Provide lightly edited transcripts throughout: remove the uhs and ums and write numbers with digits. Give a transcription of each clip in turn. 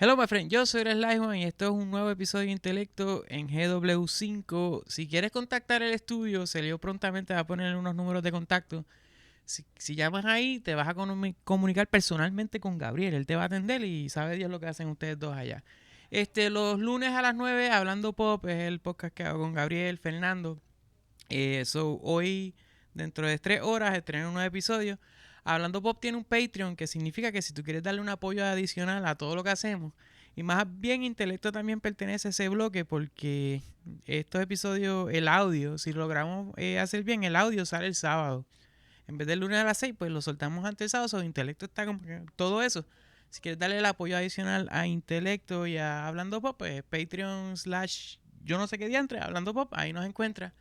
Hello, my friend. Yo soy Laijuan y esto es un nuevo episodio de Intelecto en GW5. Si quieres contactar el estudio, Celio prontamente va a poner unos números de contacto. Si llamas ahí, te vas a comunicar personalmente con Gabriel. Él te va a atender y sabe Dios lo que hacen ustedes dos allá. Los lunes a las 9, Hablando Pop, es el podcast que hago con Gabriel, Fernando. Hoy, dentro de 3 horas, estreno un nuevo episodio. Hablando Pop tiene un Patreon, que significa que si tú quieres darle un apoyo adicional a todo lo que hacemos, y más bien Intelecto también pertenece a ese bloque, porque estos episodios, el audio, si logramos hacer bien, el audio sale el sábado. En vez del lunes a las 6, pues lo soltamos antes del sábado. Intelecto está como que todo eso. Si quieres darle el apoyo adicional a Intelecto y a Hablando Pop, pues Patreon / yo no sé qué diantre, Hablando Pop, ahí nos encuentra.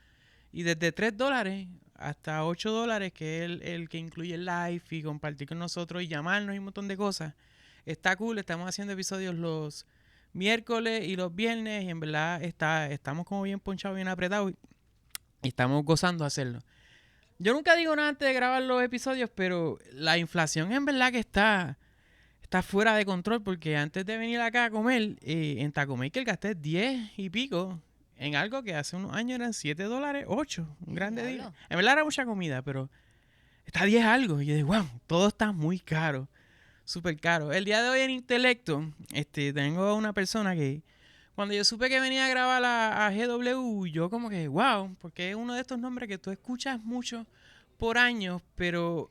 Y desde $3 hasta $8, que es el que incluye el live y compartir con nosotros y llamarnos y un montón de cosas. Está cool, estamos haciendo episodios los miércoles y los viernes y en verdad estamos como bien ponchados, bien apretados y estamos gozando de hacerlo. Yo nunca digo nada antes de grabar los episodios, pero la inflación en verdad que está fuera de control, porque antes de venir acá a comer, en Taco Maker gasté 10 y pico en algo que hace unos años eran $7, 8, un grande día. En verdad era mucha comida, pero está 10 algo. Y yo digo, wow, todo está muy caro, súper caro. El día de hoy en Intelecto, tengo una persona que cuando yo supe que venía a grabar a GW, yo como que, wow, porque es uno de estos nombres que tú escuchas mucho por años, pero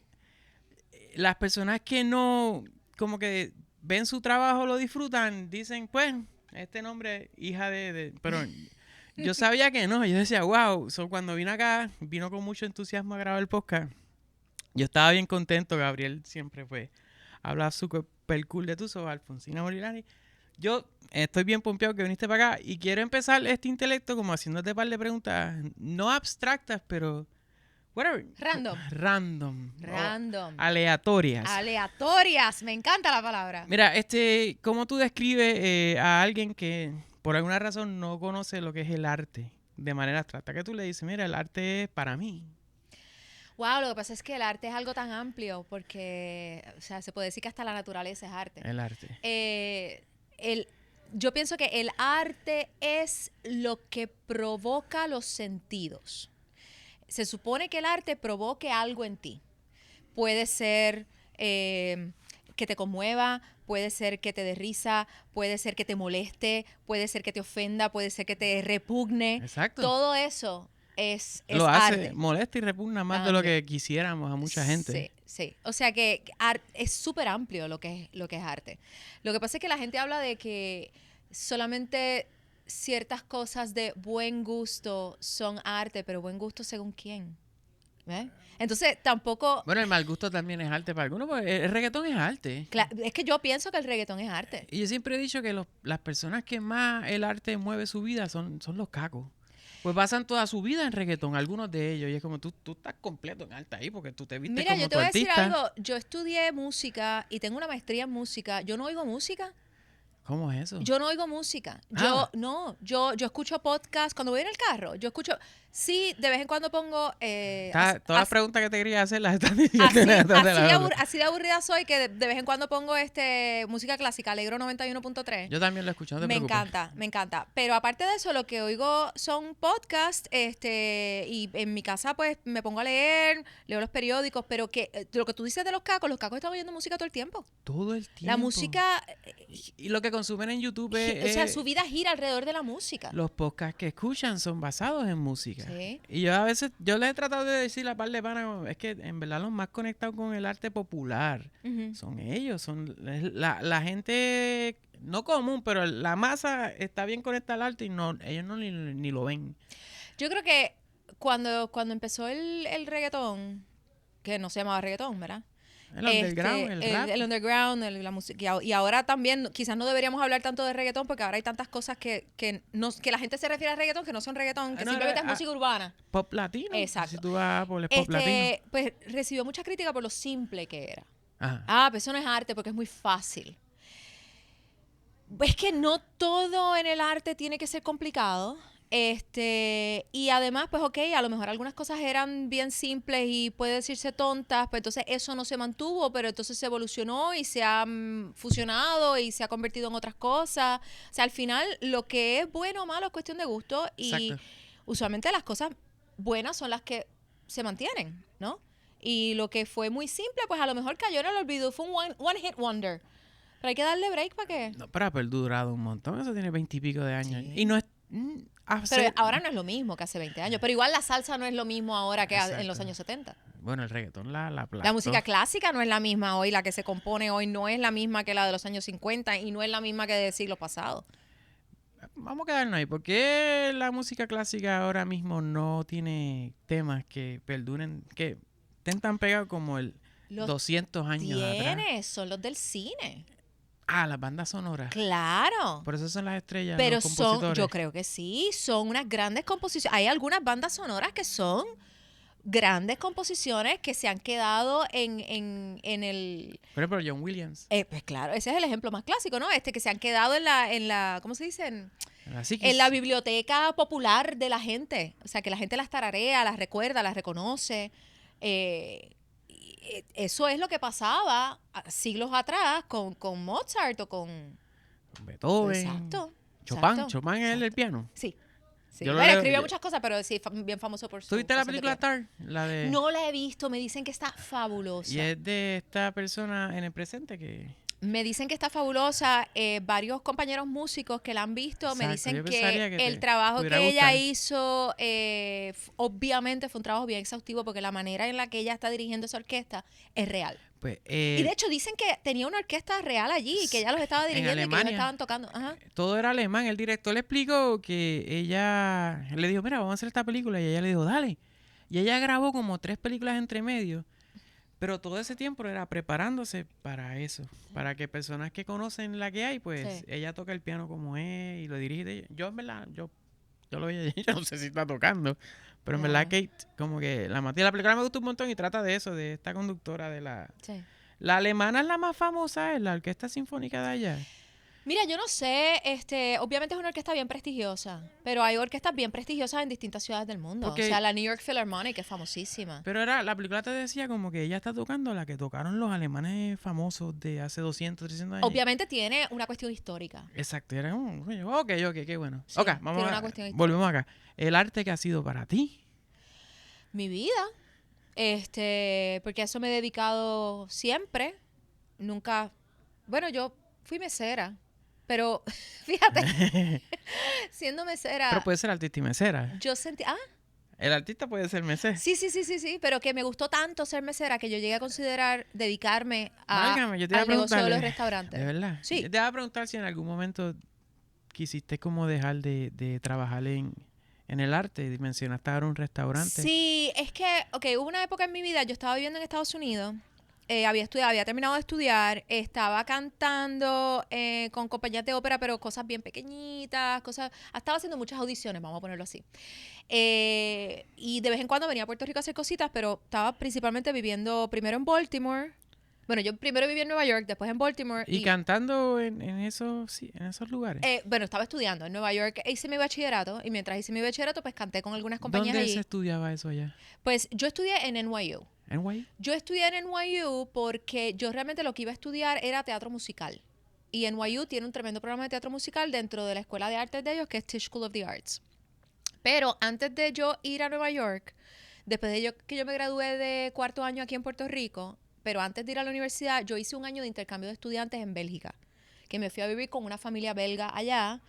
las personas que no, como que ven su trabajo, lo disfrutan, dicen, pues, este nombre, hija pero yo sabía que no, yo decía, wow, cuando vine acá, vino con mucho entusiasmo a grabar el podcast. Yo estaba bien contento, Gabriel siempre fue, habla súper cool de tu Alfonsina Morilani. Yo estoy bien pompeado que viniste para acá y quiero empezar este intelecto como haciéndote un par de preguntas, no abstractas, pero whatever. Random. Aleatorias, me encanta la palabra. Mira, ¿cómo tú describes a alguien que por alguna razón no conoce lo que es el arte de manera abstracta? ¿Qué tú le dices? Mira, el arte es para mí. Wow, lo que pasa es que el arte es algo tan amplio porque, o sea, se puede decir que hasta la naturaleza es arte. El arte. Yo pienso que el arte es lo que provoca los sentidos. Se supone que el arte provoque algo en ti. Puede ser que te conmueva, puede ser que te dé risa, puede ser que te moleste, puede ser que te ofenda, puede ser que te repugne. Exacto. Todo eso es lo hace, arte. Molesta y repugna más de lo que quisiéramos a mucha gente. Sí. O sea que es súper amplio lo que es arte. Lo que pasa es que la gente habla de que solamente ciertas cosas de buen gusto son arte, pero buen gusto según quién. ¿Ves? Entonces tampoco... Bueno, el mal gusto también es arte para algunos, porque el reggaetón es arte. Es que yo pienso que el reggaetón es arte. Y yo siempre he dicho que las personas que más el arte mueve su vida son los cacos. Pues pasan toda su vida en reggaetón, algunos de ellos. Y es como tú estás completo en arte ahí porque tú te viste como Mira, yo te tu voy a decir artista. algo. Yo estudié música y tengo una maestría en música. Yo no oigo música. ¿Cómo es eso? Yo no oigo música. Yo escucho podcast cuando voy en el carro. Yo escucho... Sí, de vez en cuando pongo... Todas las preguntas que te quería hacer las estás diciendo. Así de aburrida soy que de vez en cuando pongo música clásica, Alegro 91.3. Yo también lo escucho, no te preocupes. Me encanta. Pero aparte de eso, lo que oigo son podcasts, y en mi casa pues me pongo a leer, leo los periódicos, pero que lo que tú dices de los cacos están oyendo música todo el tiempo. Todo el tiempo. La música... Y lo que consumen en YouTube o sea, su vida gira alrededor de la música. Los podcasts que escuchan son basados en música. Sí. Y yo a veces, yo les he tratado de decir a par de panas, es que en verdad los más conectados con el arte popular son ellos, son la gente no común, pero la masa está bien conectada al arte y ellos no ni lo ven. Yo creo que cuando empezó el reggaetón, que no se llamaba reggaetón, ¿verdad? El underground, el rap. El underground, la música. Y ahora también, quizás no deberíamos hablar tanto de reggaetón porque ahora hay tantas cosas que la gente se refiere a reggaetón que no son reggaetón, que simplemente es música urbana. Pop latino. Exacto. Si tú vas por el pop latino. Pues recibió mucha crítica por lo simple que era. Ajá. Pues eso no es arte porque es muy fácil. Es que no todo en el arte tiene que ser complicado. Y además, pues ok, a lo mejor algunas cosas eran bien simples y puede decirse tontas, pues entonces eso no se mantuvo, pero entonces se evolucionó y se ha fusionado y se ha convertido en otras cosas. O sea, al final lo que es bueno o malo es cuestión de gusto y Exacto. usualmente las cosas buenas son las que se mantienen, ¿no? Y lo que fue muy simple, pues a lo mejor cayó en el olvido, fue un one hit wonder. Pero hay que darle break para que... No, pero ha perdurado un montón. Eso tiene 20 y pico de años. Sí. Y no es... Pero hacer... ahora no es lo mismo que hace 20 años. Pero igual la salsa no es lo mismo ahora que en los Exacto. años 70. Bueno, el reggaetón la La aplastó. música clásica no es la misma hoy, la que se compone hoy no es la misma que la de los años 50 y no es la misma que del siglo pasado. Vamos a quedarnos ahí. ¿Por qué la música clásica ahora mismo no tiene temas que perduren, que estén tan pegados como el Los 200 años atrás? son los del cine. Ah, las bandas sonoras. Claro. Por eso son las estrellas, Pero los son, compositores. yo creo que sí, son unas grandes composiciones. Hay algunas bandas sonoras que son grandes composiciones que se han quedado en el... Por ejemplo, John Williams. Pues claro, ese es el ejemplo más clásico, ¿no? Que se han quedado en la ¿cómo se dice? En la biblioteca popular de la gente. O sea, que la gente las tararea, las recuerda, las reconoce. Eso es lo que pasaba siglos atrás con Mozart o con... Beethoven. Exacto. Chopin. exacto, Chopin es el del piano. Sí. Sí. Yo lo Bueno, leo- escribió yo- muchas cosas, pero sí, bien famoso por su... ¿Tú viste la cosas de película piano. Tar? La de... No la he visto, me dicen que está fabulosa. Y es de esta persona en el presente que... Me dicen que está fabulosa. Varios compañeros músicos que la han visto me Exacto, dicen yo que pensaría que el te trabajo que pudiera ella gustar. hizo, obviamente fue un trabajo bien exhaustivo porque la manera en la que ella está dirigiendo esa orquesta es real. Pues, Y de hecho dicen que tenía una orquesta real allí y que ella los estaba en dirigiendo y que ellos Alemania. estaban tocando. Ajá. todo era alemán. El director le explicó que ella... Él le dijo, mira, vamos a hacer esta película. Y ella le dijo, dale. Y ella grabó como 3 películas entre medio. Pero todo ese tiempo era preparándose para eso. Para que personas que conocen la que hay, pues Sí. ella toca el piano como es y lo dirige. Yo, en verdad, yo lo veía allí, yo no sé si está tocando. Pero en verdad, Claro. Kate, como que la película me gustó un montón y trata de eso, de esta conductora de la... Sí. La alemana es la más famosa, es la Orquesta Sinfónica de allá. Mira, yo no sé, obviamente es una orquesta bien prestigiosa, pero hay orquestas bien prestigiosas en distintas ciudades del mundo. Porque- O sea, la New York Philharmonic es famosísima. Pero la película te decía como que ella está tocando la que tocaron los alemanes famosos de hace 200, 300 años. Obviamente tiene una cuestión histórica. Exacto, y era como, ok, qué bueno. Sí, Ok, vamos tiene a, una cuestión histórica. volvemos acá. El arte que ha sido para ti. Mi vida, porque a eso me he dedicado siempre. Nunca, bueno, yo fui mesera, pero fíjate, siendo mesera, Pero puede ser artista y mesera. yo sentí, El artista puede ser mesera. sí, pero que me gustó tanto ser mesera que yo llegué a considerar dedicarme Válgame, yo te iba a al negocio de preguntar, los restaurantes. ¿de verdad? Sí. Yo te iba a preguntar si en algún momento quisiste como dejar de trabajar en el arte. Y mencionaste ahora un restaurante. Sí, es que, hubo una época en mi vida, yo estaba viviendo en Estados Unidos, había terminado de estudiar, estaba cantando con compañías de ópera, pero cosas bien pequeñitas, estaba haciendo muchas audiciones, vamos a ponerlo así. Y de vez en cuando venía a Puerto Rico a hacer cositas, pero estaba principalmente viviendo primero en Baltimore. Bueno, yo primero viví en Nueva York, después en Baltimore. Y cantando en esos, sí, en esos lugares. Bueno, estaba estudiando en Nueva York, hice mi bachillerato, y mientras hice mi bachillerato, pues canté con algunas compañías ¿Dónde allí. se estudiaba eso allá? Pues yo estudié en NYU. ¿En Guay? Yo estudié en NYU porque yo realmente lo que iba a estudiar era teatro musical. Y NYU tiene un tremendo programa de teatro musical dentro de la escuela de artes de ellos, que es Tisch School of the Arts. Pero antes de yo ir a Nueva York, después de que yo me gradué de cuarto año aquí en Puerto Rico, pero antes de ir a la universidad, yo hice un año de intercambio de estudiantes en Bélgica, que me fui a vivir con una familia belga allá.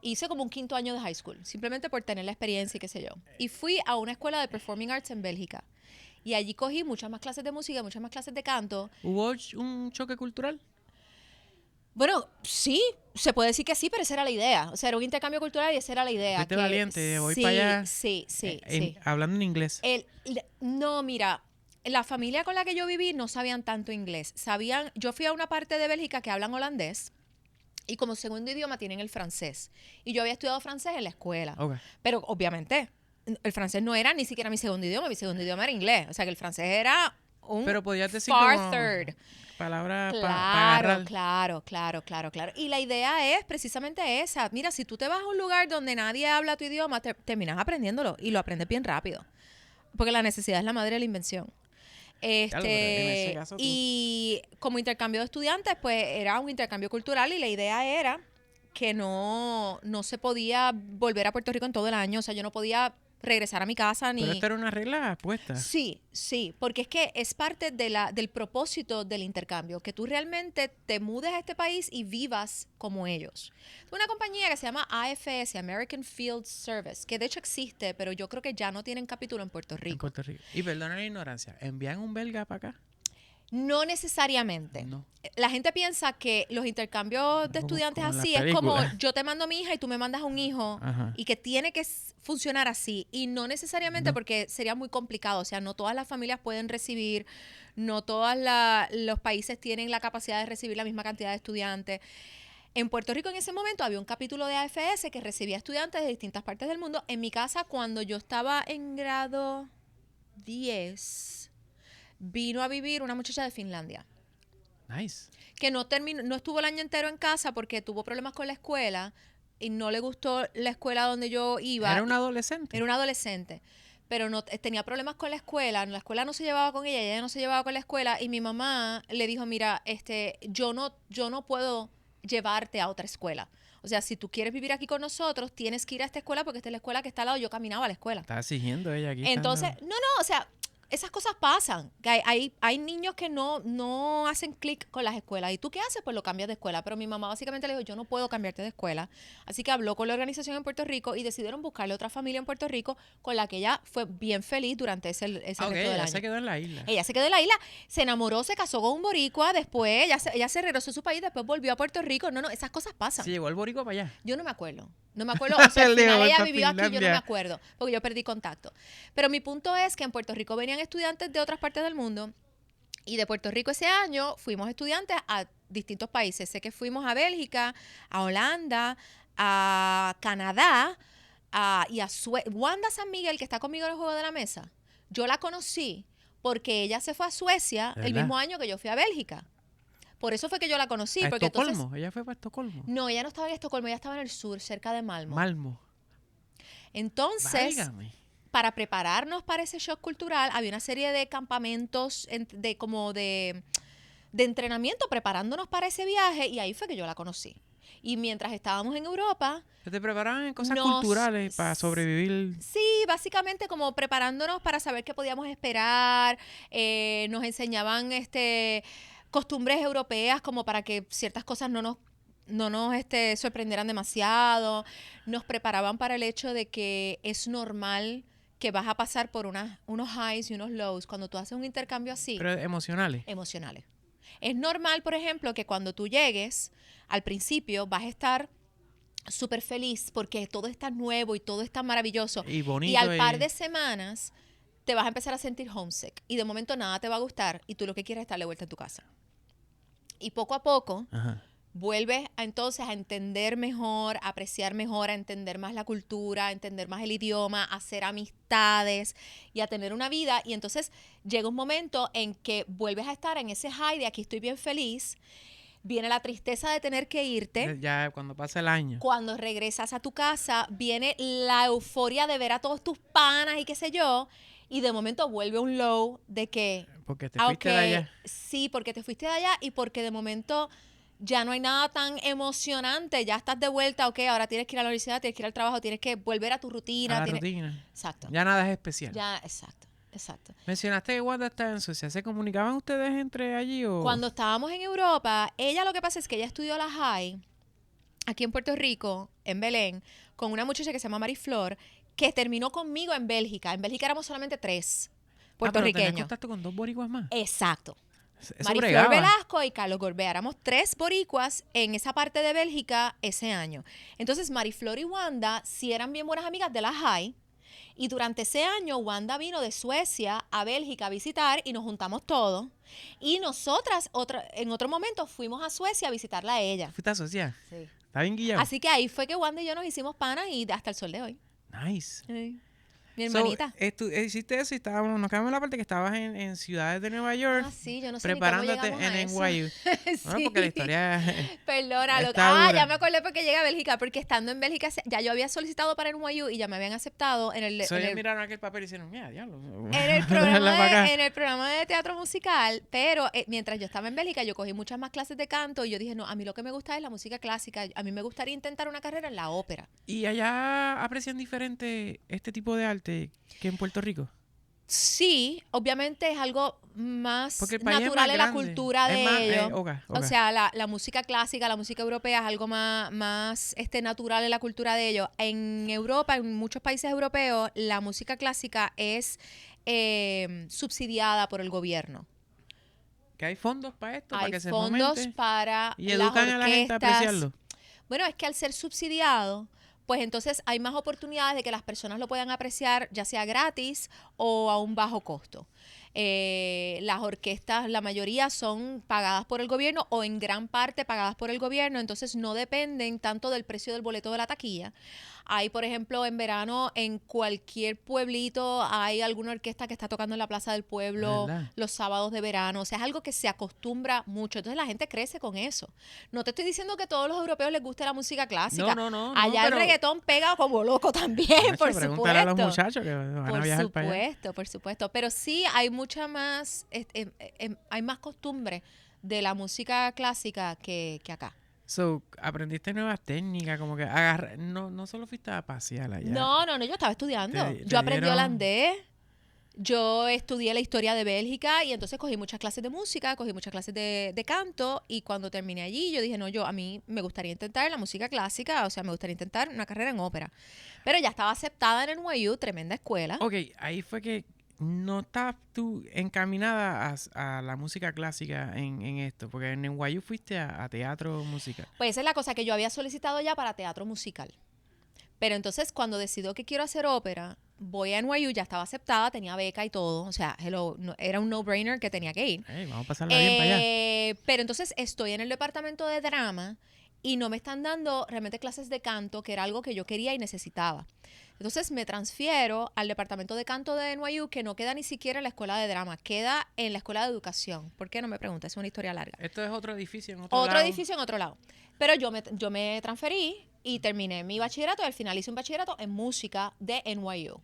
Hice como un quinto año de high school, simplemente por tener la experiencia y qué sé yo. Y fui a una escuela de performing arts en Bélgica. Y allí cogí muchas más clases de música, muchas más clases de canto. ¿Hubo un choque cultural? Bueno, sí, se puede decir que sí, pero esa era la idea. O sea, era un intercambio cultural y esa era la idea. Fuiste valiente, voy sí, para allá. Sí. Hablando en inglés. No, mira, la familia con la que yo viví no sabían tanto inglés. Yo fui a una parte de Bélgica que hablan holandés y como segundo idioma tienen el francés. Y yo había estudiado francés en la escuela. Ok. Pero obviamente el francés no era ni siquiera mi segundo idioma era inglés. O sea que el francés era un Pero podías decir far como third. palabra para Claro, agarrar. claro. Y la idea es precisamente esa. Mira, si tú te vas a un lugar donde nadie habla tu idioma, terminas aprendiéndolo y lo aprendes bien rápido. Porque la necesidad es la madre de la invención. Claro, pero en ese caso tú. Y como intercambio de estudiantes, pues era un intercambio cultural y la idea era que no se podía volver a Puerto Rico en todo el año. O sea, yo no podía regresar a mi casa ni... Pero esta era una regla puesta. Sí, porque es que es parte del propósito del intercambio, que tú realmente te mudes a este país y vivas como ellos. Una compañía que se llama AFS, American Field Service, que de hecho existe, pero yo creo que ya no tienen capítulo en Puerto Rico. En Puerto Rico. Y perdona la ignorancia, ¿envían un belga para acá? No necesariamente. No. La gente piensa que los intercambios de Como- estudiantes como en las así es como películas. yo te mando a mi hija y tú me mandas a un hijo Ajá. y que tiene que funcionar así. Y no necesariamente No. porque sería muy complicado. O sea, no todas las familias pueden recibir, no todos los países tienen la capacidad de recibir la misma cantidad de estudiantes. En Puerto Rico en ese momento había un capítulo de AFS que recibía estudiantes de distintas partes del mundo. En mi casa, cuando yo estaba en grado 10, vino a vivir una muchacha de Finlandia Nice. que no estuvo el año entero en casa porque tuvo problemas con la escuela y no le gustó la escuela donde yo iba. Era un adolescente. Era un adolescente, pero no tenía problemas con la escuela no se llevaba con ella no se llevaba con la escuela y mi mamá le dijo, mira, yo no puedo llevarte a otra escuela. O sea, si tú quieres vivir aquí con nosotros, tienes que ir a esta escuela porque esta es la escuela que está al lado. Yo caminaba a la escuela. Está exigiendo ella aquí. Entonces, o sea, esas cosas pasan. Que hay niños que no hacen clic con las escuelas. ¿Y tú qué haces? Pues lo cambias de escuela. Pero mi mamá básicamente le dijo, yo no puedo cambiarte de escuela. Así que habló con la organización en Puerto Rico y decidieron buscarle otra familia en Puerto Rico con la que ella fue bien feliz durante ese resto del ella año. se quedó en la isla. Ella se quedó en la isla, se enamoró, se casó con un boricua, después ella se regresó a su país, después volvió a Puerto Rico. No, esas cosas pasan. Se llevó el boricua para allá. Yo no me acuerdo. O sea, al final ella vivió aquí, yo no me Finlandia. acuerdo, porque yo perdí contacto. Pero mi punto es que en Puerto Rico venían estudiantes de otras partes del mundo y de Puerto Rico ese año fuimos estudiantes a distintos países. Sé que fuimos a Bélgica, a Holanda, a Canadá y a Wanda San Miguel, que está conmigo en el juego de la mesa. Yo la conocí porque ella se fue a Suecia ¿De el verdad? mismo año que yo fui a Bélgica. Por eso fue que yo la conocí. ¿A Porque Estocolmo? entonces, Ella fue para Estocolmo. no, ella no estaba en Estocolmo, ella estaba en el sur, cerca de Malmo. Malmo. Entonces, Válgame. para prepararnos para ese shock cultural, había una serie de campamentos de entrenamiento preparándonos para ese viaje y ahí fue que yo la conocí. Y mientras estábamos en Europa, ¿Que te preparaban en cosas Nos- culturales para sobrevivir? sí, básicamente como preparándonos para saber qué podíamos esperar, nos enseñaban costumbres europeas como para que ciertas cosas no nos sorprendieran demasiado, nos preparaban para el hecho de que es normal que vas a pasar por unos highs y unos lows cuando tú haces un intercambio así, Pero emocionales. emocionales. Es normal, por ejemplo, que cuando tú llegues, al principio vas a estar súper feliz porque todo está nuevo y todo está maravilloso. Y bonito. Y al par de semanas te vas a empezar a sentir homesick y de momento nada te va a gustar y tú lo que quieres es estar de vuelta en tu casa. Y poco a poco Ajá. vuelves entonces a entender mejor, a apreciar mejor, a entender más la cultura, a entender más el idioma, a hacer amistades y a tener una vida. Y entonces llega un momento en que vuelves a estar en ese high de aquí estoy bien feliz. Viene la tristeza de tener que irte. Ya cuando pasa el año. Cuando regresas a tu casa, viene la euforia de ver a todos tus panas y qué sé yo. Y de momento vuelve un low de que... Porque te fuiste de allá. Sí, porque te fuiste de allá y porque de momento ya no hay nada tan emocionante. Ya estás de vuelta, ok, ahora tienes que ir a la universidad, tienes que ir al trabajo, tienes que volver a tu rutina. A la rutina. Exacto. Ya nada es especial. Ya, exacto. Mencionaste que Wanda está en Suecia. ¿Se comunicaban ustedes entre allí o...? Cuando estábamos en Europa, ella lo que pasa es que ella estudió la high aquí en Puerto Rico, en Belén, con una muchacha que se llama Mariflor, que terminó conmigo en Bélgica. En Bélgica éramos solamente 3 pero puertorriqueños. tenías contacto con 2 boricuas más. Exacto. Eso Mariflor bregaba. Velasco y Carlos Gorbea. Éramos 3 boricuas en esa parte de Bélgica ese año. Entonces, Mariflor y Wanda sí eran bien buenas amigas de la high. Y durante ese año, Wanda vino de Suecia a Bélgica a visitar y nos juntamos todos. Y nosotras, en otro momento, fuimos a Suecia a visitarla a ella. ¿Fuiste a Suecia? Sí. Está bien guillado. Así que ahí fue que Wanda y yo nos hicimos panas y hasta el sol de hoy. Nice. Sí. Mi hermanita. Hiciste eso y nos quedamos en la parte que estabas en ciudades de Nueva York. Ah, sí, yo no sé ni cómo preparándote llegamos a en eso. NYU. Bueno, porque la historia Perdónalo. está dura. Ya me acordé porque llegué a Bélgica, porque estando en Bélgica ya yo había solicitado para NYU y ya me habían aceptado en el, Ellos miraron aquel papel y hicieron, mira, diablo. en el programa de teatro musical, pero mientras yo estaba en Bélgica yo cogí muchas más clases de canto y yo dije, no, a mí lo que me gusta es la música clásica, a mí me gustaría intentar una carrera en la ópera. ¿Y allá aprecian diferente este tipo de arte que en Puerto Rico? Sí, obviamente es algo más Porque el país es natural más en la grande. cultura Es de más, ellos. oga. O sea, la música clásica, la música europea es algo más natural en la cultura de ellos. En Europa, en muchos países europeos, la música clásica es subsidiada por el gobierno. Que hay fondos para esto, para Hay que se fondos fomente para y las educan a la gente a orquestas. apreciarlo. Bueno, es que al ser subsidiado, pues entonces hay más oportunidades de que las personas lo puedan apreciar, ya sea gratis o a un bajo costo. Las orquestas, la mayoría son pagadas por el gobierno o en gran parte pagadas por el gobierno, entonces no dependen tanto del precio del boleto de la taquilla. Hay, por ejemplo, en verano, en cualquier pueblito hay alguna orquesta que está tocando en la Plaza del Pueblo ¿Verdad? los sábados de verano. O sea, es algo que se acostumbra mucho. Entonces la gente crece con eso. No te estoy diciendo que a todos los europeos les guste la música clásica. No, Allá pero- el reggaetón pega como loco también, Nacho, por pregúntale supuesto. a los muchachos que van a viajar para allá. Por supuesto. Pero sí hay mucha más, hay más costumbre de la música clásica que acá. So, aprendiste nuevas técnicas, como que no solo fuiste a pasear allá. No, yo estaba estudiando. Te Yo aprendí dieron- holandés. Yo estudié la historia de Bélgica y entonces cogí muchas clases de música, cogí muchas clases de canto y cuando terminé allí yo dije, no, a mí me gustaría intentar la música clásica, o sea, me gustaría intentar una carrera en ópera. Pero ya estaba aceptada en NYU, tremenda escuela. Ok, ahí fue que no estabas tú encaminada a la música clásica en esto, porque en NYU fuiste a teatro musical. Pues esa es la cosa que yo había solicitado ya para teatro musical. Pero entonces cuando decido que quiero hacer ópera, voy a NYU, ya estaba aceptada, tenía beca y todo. O sea, era un no-brainer que tenía que ir. Hey, vamos a pasarla bien para allá. Pero entonces estoy en el departamento de drama y no me están dando realmente clases de canto, que era algo que yo quería y necesitaba. Entonces me transfiero al departamento de canto de NYU, que no queda ni siquiera en la escuela de drama, queda en la escuela de educación. ¿Por qué? No me preguntes, es una historia larga. Esto es otro edificio en otro Otro lado. edificio en otro lado. Pero yo me transferí y terminé mi bachillerato y al final hice un bachillerato en música de NYU.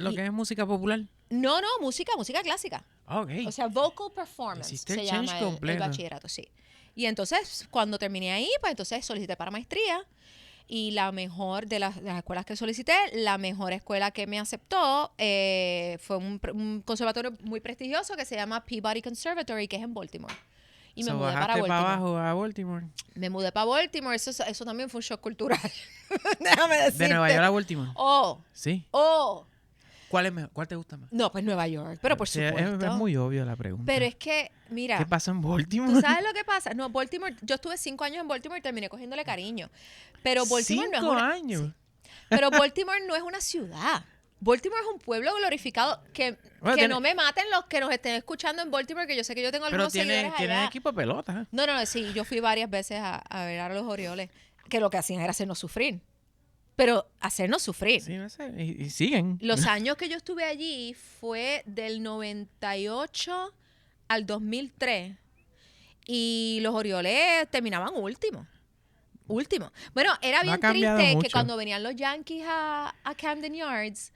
Lo que es música popular. No, música clásica. Ok. O sea, vocal performance Hiciste se el llama change el completo. bachillerato, sí. Y entonces, cuando terminé ahí, pues entonces solicité para maestría y la mejor de las escuelas que solicité, la mejor escuela que me aceptó fue un conservatorio muy prestigioso que se llama Peabody Conservatory, que es en Baltimore. Y me mudé para bajaste Baltimore. abajo a Baltimore. Me mudé para Baltimore, eso también fue un shock cultural. Déjame decirte. De Nueva York a Baltimore. Sí. Sí. ¿Cuál es mejor? ¿Cuál te gusta más? No, pues Nueva York, pero por Sí, supuesto. es muy obvio la pregunta. Pero es que, mira. ¿Qué pasó en Baltimore? ¿Tú sabes lo que pasa? No, Baltimore, yo estuve 5 años en Baltimore y terminé cogiéndole cariño. Pero Baltimore no es 5 una... años. Sí. Pero Baltimore no es una ciudad. Baltimore es un pueblo glorificado que no me maten los que nos estén escuchando en Baltimore, que yo sé que yo tengo Pero algunos seguidores tienen allá. equipo de pelota. No, sí, yo fui varias veces a ver a los Orioles, que lo que hacían era hacernos sufrir. Pero hacernos sufrir. Sí, no sé. Y siguen. Los años que yo estuve allí fue del 98 al 2003 y los Orioles terminaban último. Bueno, era No bien ha cambiado triste que mucho. cuando venían los Yankees a Camden Yards,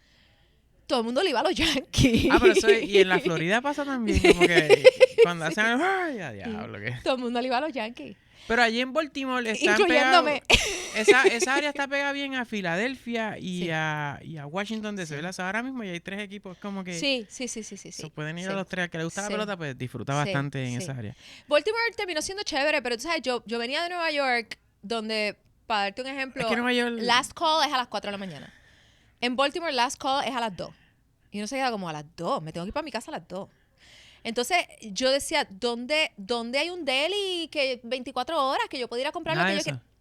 todo el mundo le iba a los Yankees. Pero eso y en la Florida pasa también, como que cuando hacen ¡ay, a diablo! ¿Qué? Todo el mundo le iba a los Yankees. Pero allí en Baltimore están Incluyéndome. esa área está pegada bien a Filadelfia y, Sí. a Washington DC, ¿verdad? O sea, ahora mismo ya hay 3 equipos como que Sí. pueden ir Sí. a los 3. Al que le gusta la Sí. pelota, pues disfruta Sí, bastante en sí. esa área. Baltimore terminó siendo chévere, pero tú sabes, yo venía de Nueva York, donde, para darte un ejemplo, Es que Nueva York... last call es a las 4 de la mañana. En Baltimore, last call es a las 2. Y uno se queda como a las 2, me tengo que ir para mi casa a las 2. Entonces, yo decía, ¿dónde hay un deli que 24 horas que yo pueda ir a comprar Nada lo de que yo eso. quiero?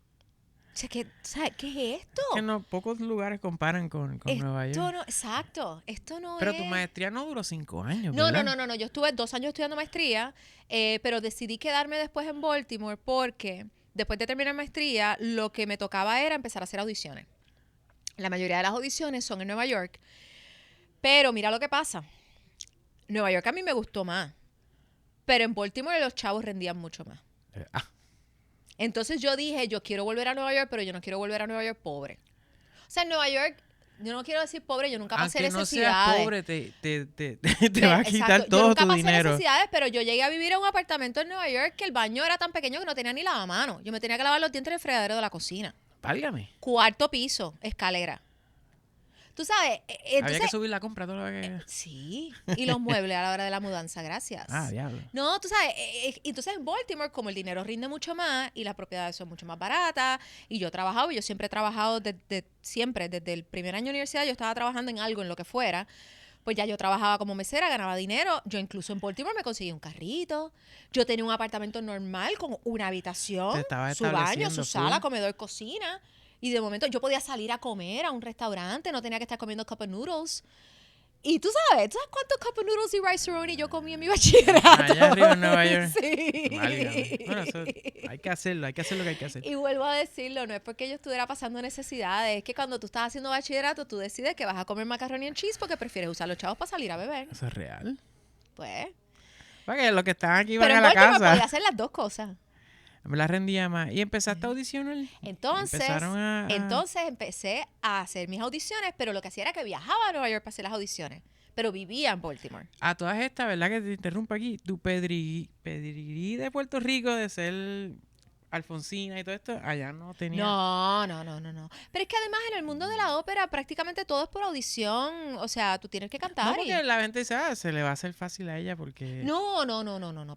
O sea, ¿sabes qué es esto? Que no, pocos lugares comparan con Nueva York. Esto no, exacto, esto no Pero es... tu maestría no duró 5 años, No, ¿verdad? no. Yo estuve 2 años estudiando maestría, pero decidí quedarme después en Baltimore porque después de terminar maestría, lo que me tocaba era empezar a hacer audiciones. La mayoría de las audiciones son en Nueva York. Pero mira lo que pasa. Nueva York a mí me gustó más. Pero en Baltimore los chavos rendían mucho más. Ah, Entonces yo dije, yo quiero volver a Nueva York, pero yo no quiero volver a Nueva York pobre. O sea, en Nueva York, yo no quiero decir pobre, yo nunca pasé aunque no necesidades. seas pobre, te va a quitar Exacto, yo todo nunca tu pasé dinero. necesidades, pero yo llegué a vivir en un apartamento en Nueva York que el baño era tan pequeño que no tenía ni lavamanos. Yo me tenía que lavar los dientes en el fregadero de la cocina. Válgame. 4º piso, escalera. Tú sabes, Había entonces... que subir la compra todo lo que... Sí, y los muebles a la hora de la mudanza, gracias. Ah, diablo. No, tú sabes, entonces en Baltimore, como el dinero rinde mucho más y las propiedades son mucho más baratas, y yo siempre he trabajado siempre, desde el primer año de universidad, yo estaba trabajando en algo, en lo que fuera, pues ya yo trabajaba como mesera, ganaba dinero, yo incluso en Baltimore me conseguí un carrito, yo tenía un apartamento normal con una Te habitación, estabas su baño, estableciendo su full. sala, comedor, cocina, y de momento yo podía salir a comer a un restaurante, no tenía que estar comiendo cup of noodles. Y tú sabes cuántos cup of noodles y rice-a-roni yo comí en mi bachillerato? Allá arriba en Nueva York. Sí. Válgame. Bueno, eso hay que hacerlo lo que hay que hacer. Y vuelvo a decirlo, no es porque yo estuviera pasando necesidades, es que cuando tú estás haciendo bachillerato, tú decides que vas a comer macaroni and cheese porque prefieres usar los chavos para salir a beber. Eso es real. Pues. Para que los que están aquí van Pero a en la Baltimore podía casa. hacer las dos cosas. Me la rendía más. Y empezaste a audicionar. Entonces Empezaron a... empecé a hacer mis audiciones, pero lo que hacía era que viajaba a Nueva York para hacer las audiciones. Pero vivía en Baltimore. A todas estas, ¿verdad? Que te interrumpo aquí. Tu pedigrí de Puerto Rico de ser Alfonsina y todo esto, allá no tenía... No. Pero es que además en el mundo de la ópera prácticamente todo es por audición. O sea, tú tienes que No, cantar. porque la gente dice, se le va a hacer fácil a ella porque... No,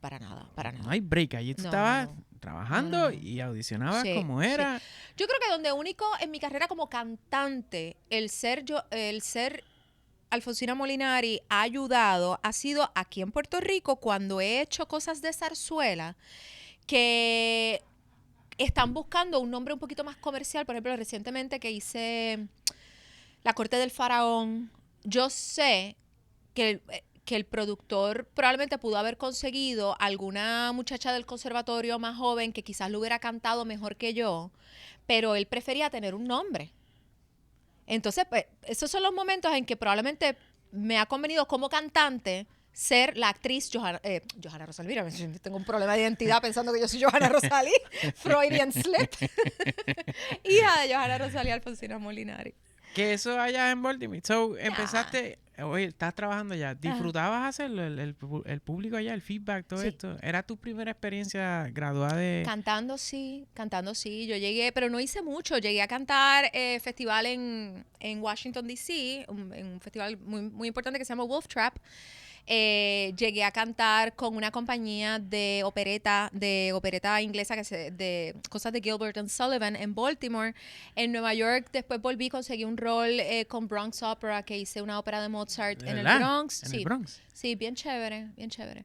para nada. No hay break. Allí tú No, estabas no. trabajando No. y audicionabas Sí, como era. Yo creo que donde único en mi carrera como cantante, el ser Alfonsina Molinari ha ayudado ha sido aquí en Puerto Rico cuando he hecho cosas de zarzuela que están buscando un nombre un poquito más comercial. Por ejemplo, recientemente que hice La Corte del Faraón, yo sé que el productor probablemente pudo haber conseguido alguna muchacha del conservatorio más joven que quizás lo hubiera cantado mejor que yo, pero él prefería tener un nombre. Entonces, pues, esos son los momentos en que probablemente me ha convenido como cantante ser la actriz Johanna Rosalí. Mira, tengo un problema de identidad pensando que yo soy Johanna Rosalí, Freudian slip. Hija de Johanna Rosalí Alfonsina Molinari. Que eso allá en Baltimore. So, empezaste... Oye, estás trabajando allá. ¿Disfrutabas hacerlo? El público allá, el feedback, todo Sí. esto. ¿Era tu primera experiencia graduada de...? Cantando sí. Yo llegué, pero no hice mucho. Llegué a cantar festival en Washington, D.C., en un festival muy, muy importante que se llama Wolf Trap. Llegué a cantar con una compañía de opereta inglesa de cosas de Gilbert and Sullivan en Baltimore. En Nueva York después volví, conseguí un rol con Bronx Opera, que hice una ópera de Mozart en el ¿Verdad? Bronx. En Sí. el Bronx. Sí, bien chévere, bien chévere.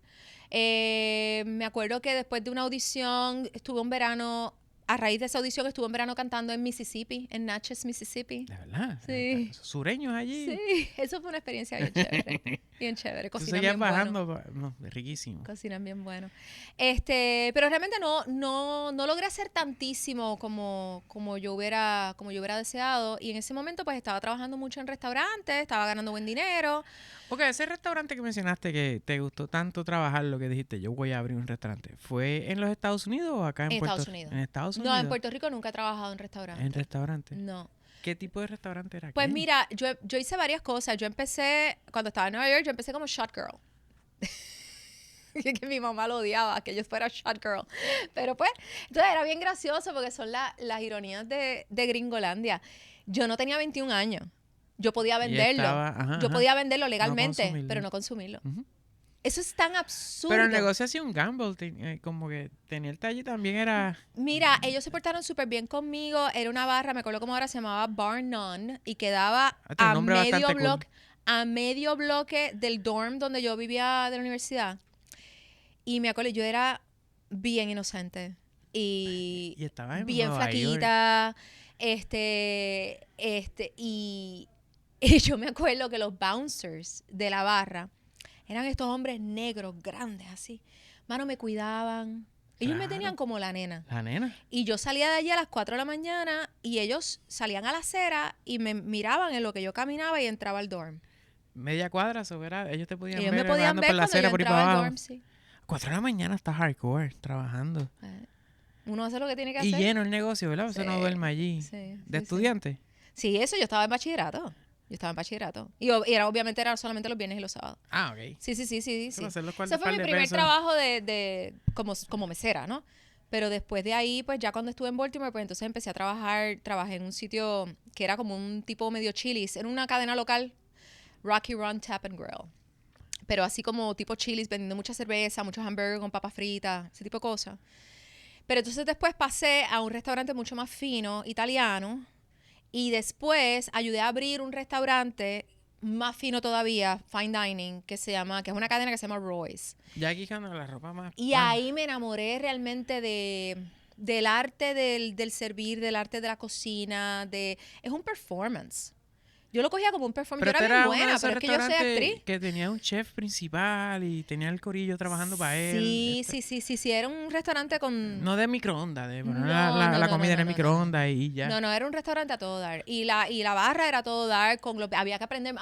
Me acuerdo que después de una audición estuve un verano, a raíz de esa audición estuve un verano cantando en Mississippi, en Natchez, Mississippi. De verdad. Sí. Esos sureños allí. Sí, eso fue una experiencia bien chévere. Bien chévere. Tú Cocinan seguías bien bueno. bajando. No, riquísimo. Cocinan bien bueno. Pero realmente no logré hacer tantísimo como yo hubiera deseado. Y en ese momento pues estaba trabajando mucho en restaurantes, estaba ganando buen dinero. Porque ese restaurante que mencionaste que te gustó tanto trabajar, lo que dijiste, yo voy a abrir un restaurante, ¿fue en los Estados Unidos o acá en Puerto Estados Unidos. En Estados Unidos. No, en Puerto Rico nunca he trabajado en restaurantes. En restaurantes. No. ¿Qué tipo de restaurante era? Pues aquel? mira, yo hice varias cosas. Yo empecé, cuando estaba en Nueva York, yo empecé como shot girl. Que mi mamá lo odiaba, que yo fuera shot girl. Pero pues, entonces era bien gracioso porque son las ironías de Gringolandia. Yo no tenía 21 años. Yo podía venderlo. Podía venderlo legalmente, consumirlo. pero no consumirlo. Ujú. Eso es tan absurdo. Pero el negocio hacía un gamble, como que tenía el talle también era... Mira, ellos se portaron súper bien conmigo. Era una barra, me acuerdo cómo ahora se llamaba Bar None, y quedaba Hasta el nombre bastante cool. a medio bloque del dorm donde yo vivía de la universidad. Y me acuerdo, yo era bien inocente y estaba en bien Nueva flaquita. Y yo me acuerdo que los bouncers de la barra eran estos hombres negros, grandes, así. Mano, me cuidaban. Ellos me Claro. tenían como la nena. La nena. Y yo salía de allí a las 4 de la mañana y ellos salían a la acera y me miraban en lo que yo caminaba y entraba al dorm. Media cuadra, eso era, ellos te podían Ellos ver me podían andando ver por la cuando yo acera por ahí para entraba al abajo. dorm, sí. 4 de la mañana está hardcore, trabajando. Uno hace lo que tiene que Y hacer. lleno el negocio, ¿verdad? Eso no Sí, duerme allí. sí, ¿De sí. estudiante? Sí, eso, yo estaba en bachillerato. Y era, obviamente era solamente los viernes y los sábados. Ah, ok. Sí. Pero hacer los Ese cuartos fue par mi de primer pesos. trabajo como mesera, ¿no? Pero después de ahí, pues ya cuando estuve en Baltimore, pues entonces empecé a trabajé en un sitio que era como un tipo medio Chili's, en una cadena local, Rocky Run Tap and Grill. Pero así como tipo Chili's, vendiendo mucha cerveza, muchos hamburgers con papas fritas, ese tipo de cosas. Pero entonces después pasé a un restaurante mucho más fino, italiano, y después ayudé a abrir un restaurante más fino todavía, fine dining, que es una cadena que se llama Royce. Ya aquí cuando la ropa más... Y ahí me enamoré realmente del arte del servir, del arte de la cocina, es un performance. Yo lo cogía como un performance. Pero Yo este era bien era uno de buena, esos pero es que yo soy restaurantes actriz. que tenía un chef principal y tenía el corillo trabajando para él. Sí. Era un restaurante con... No de microondas, de poner No, la no, comida en el no. microondas y ya. No, era un restaurante a todo dar. Y la barra era a todo dar. Había que aprender...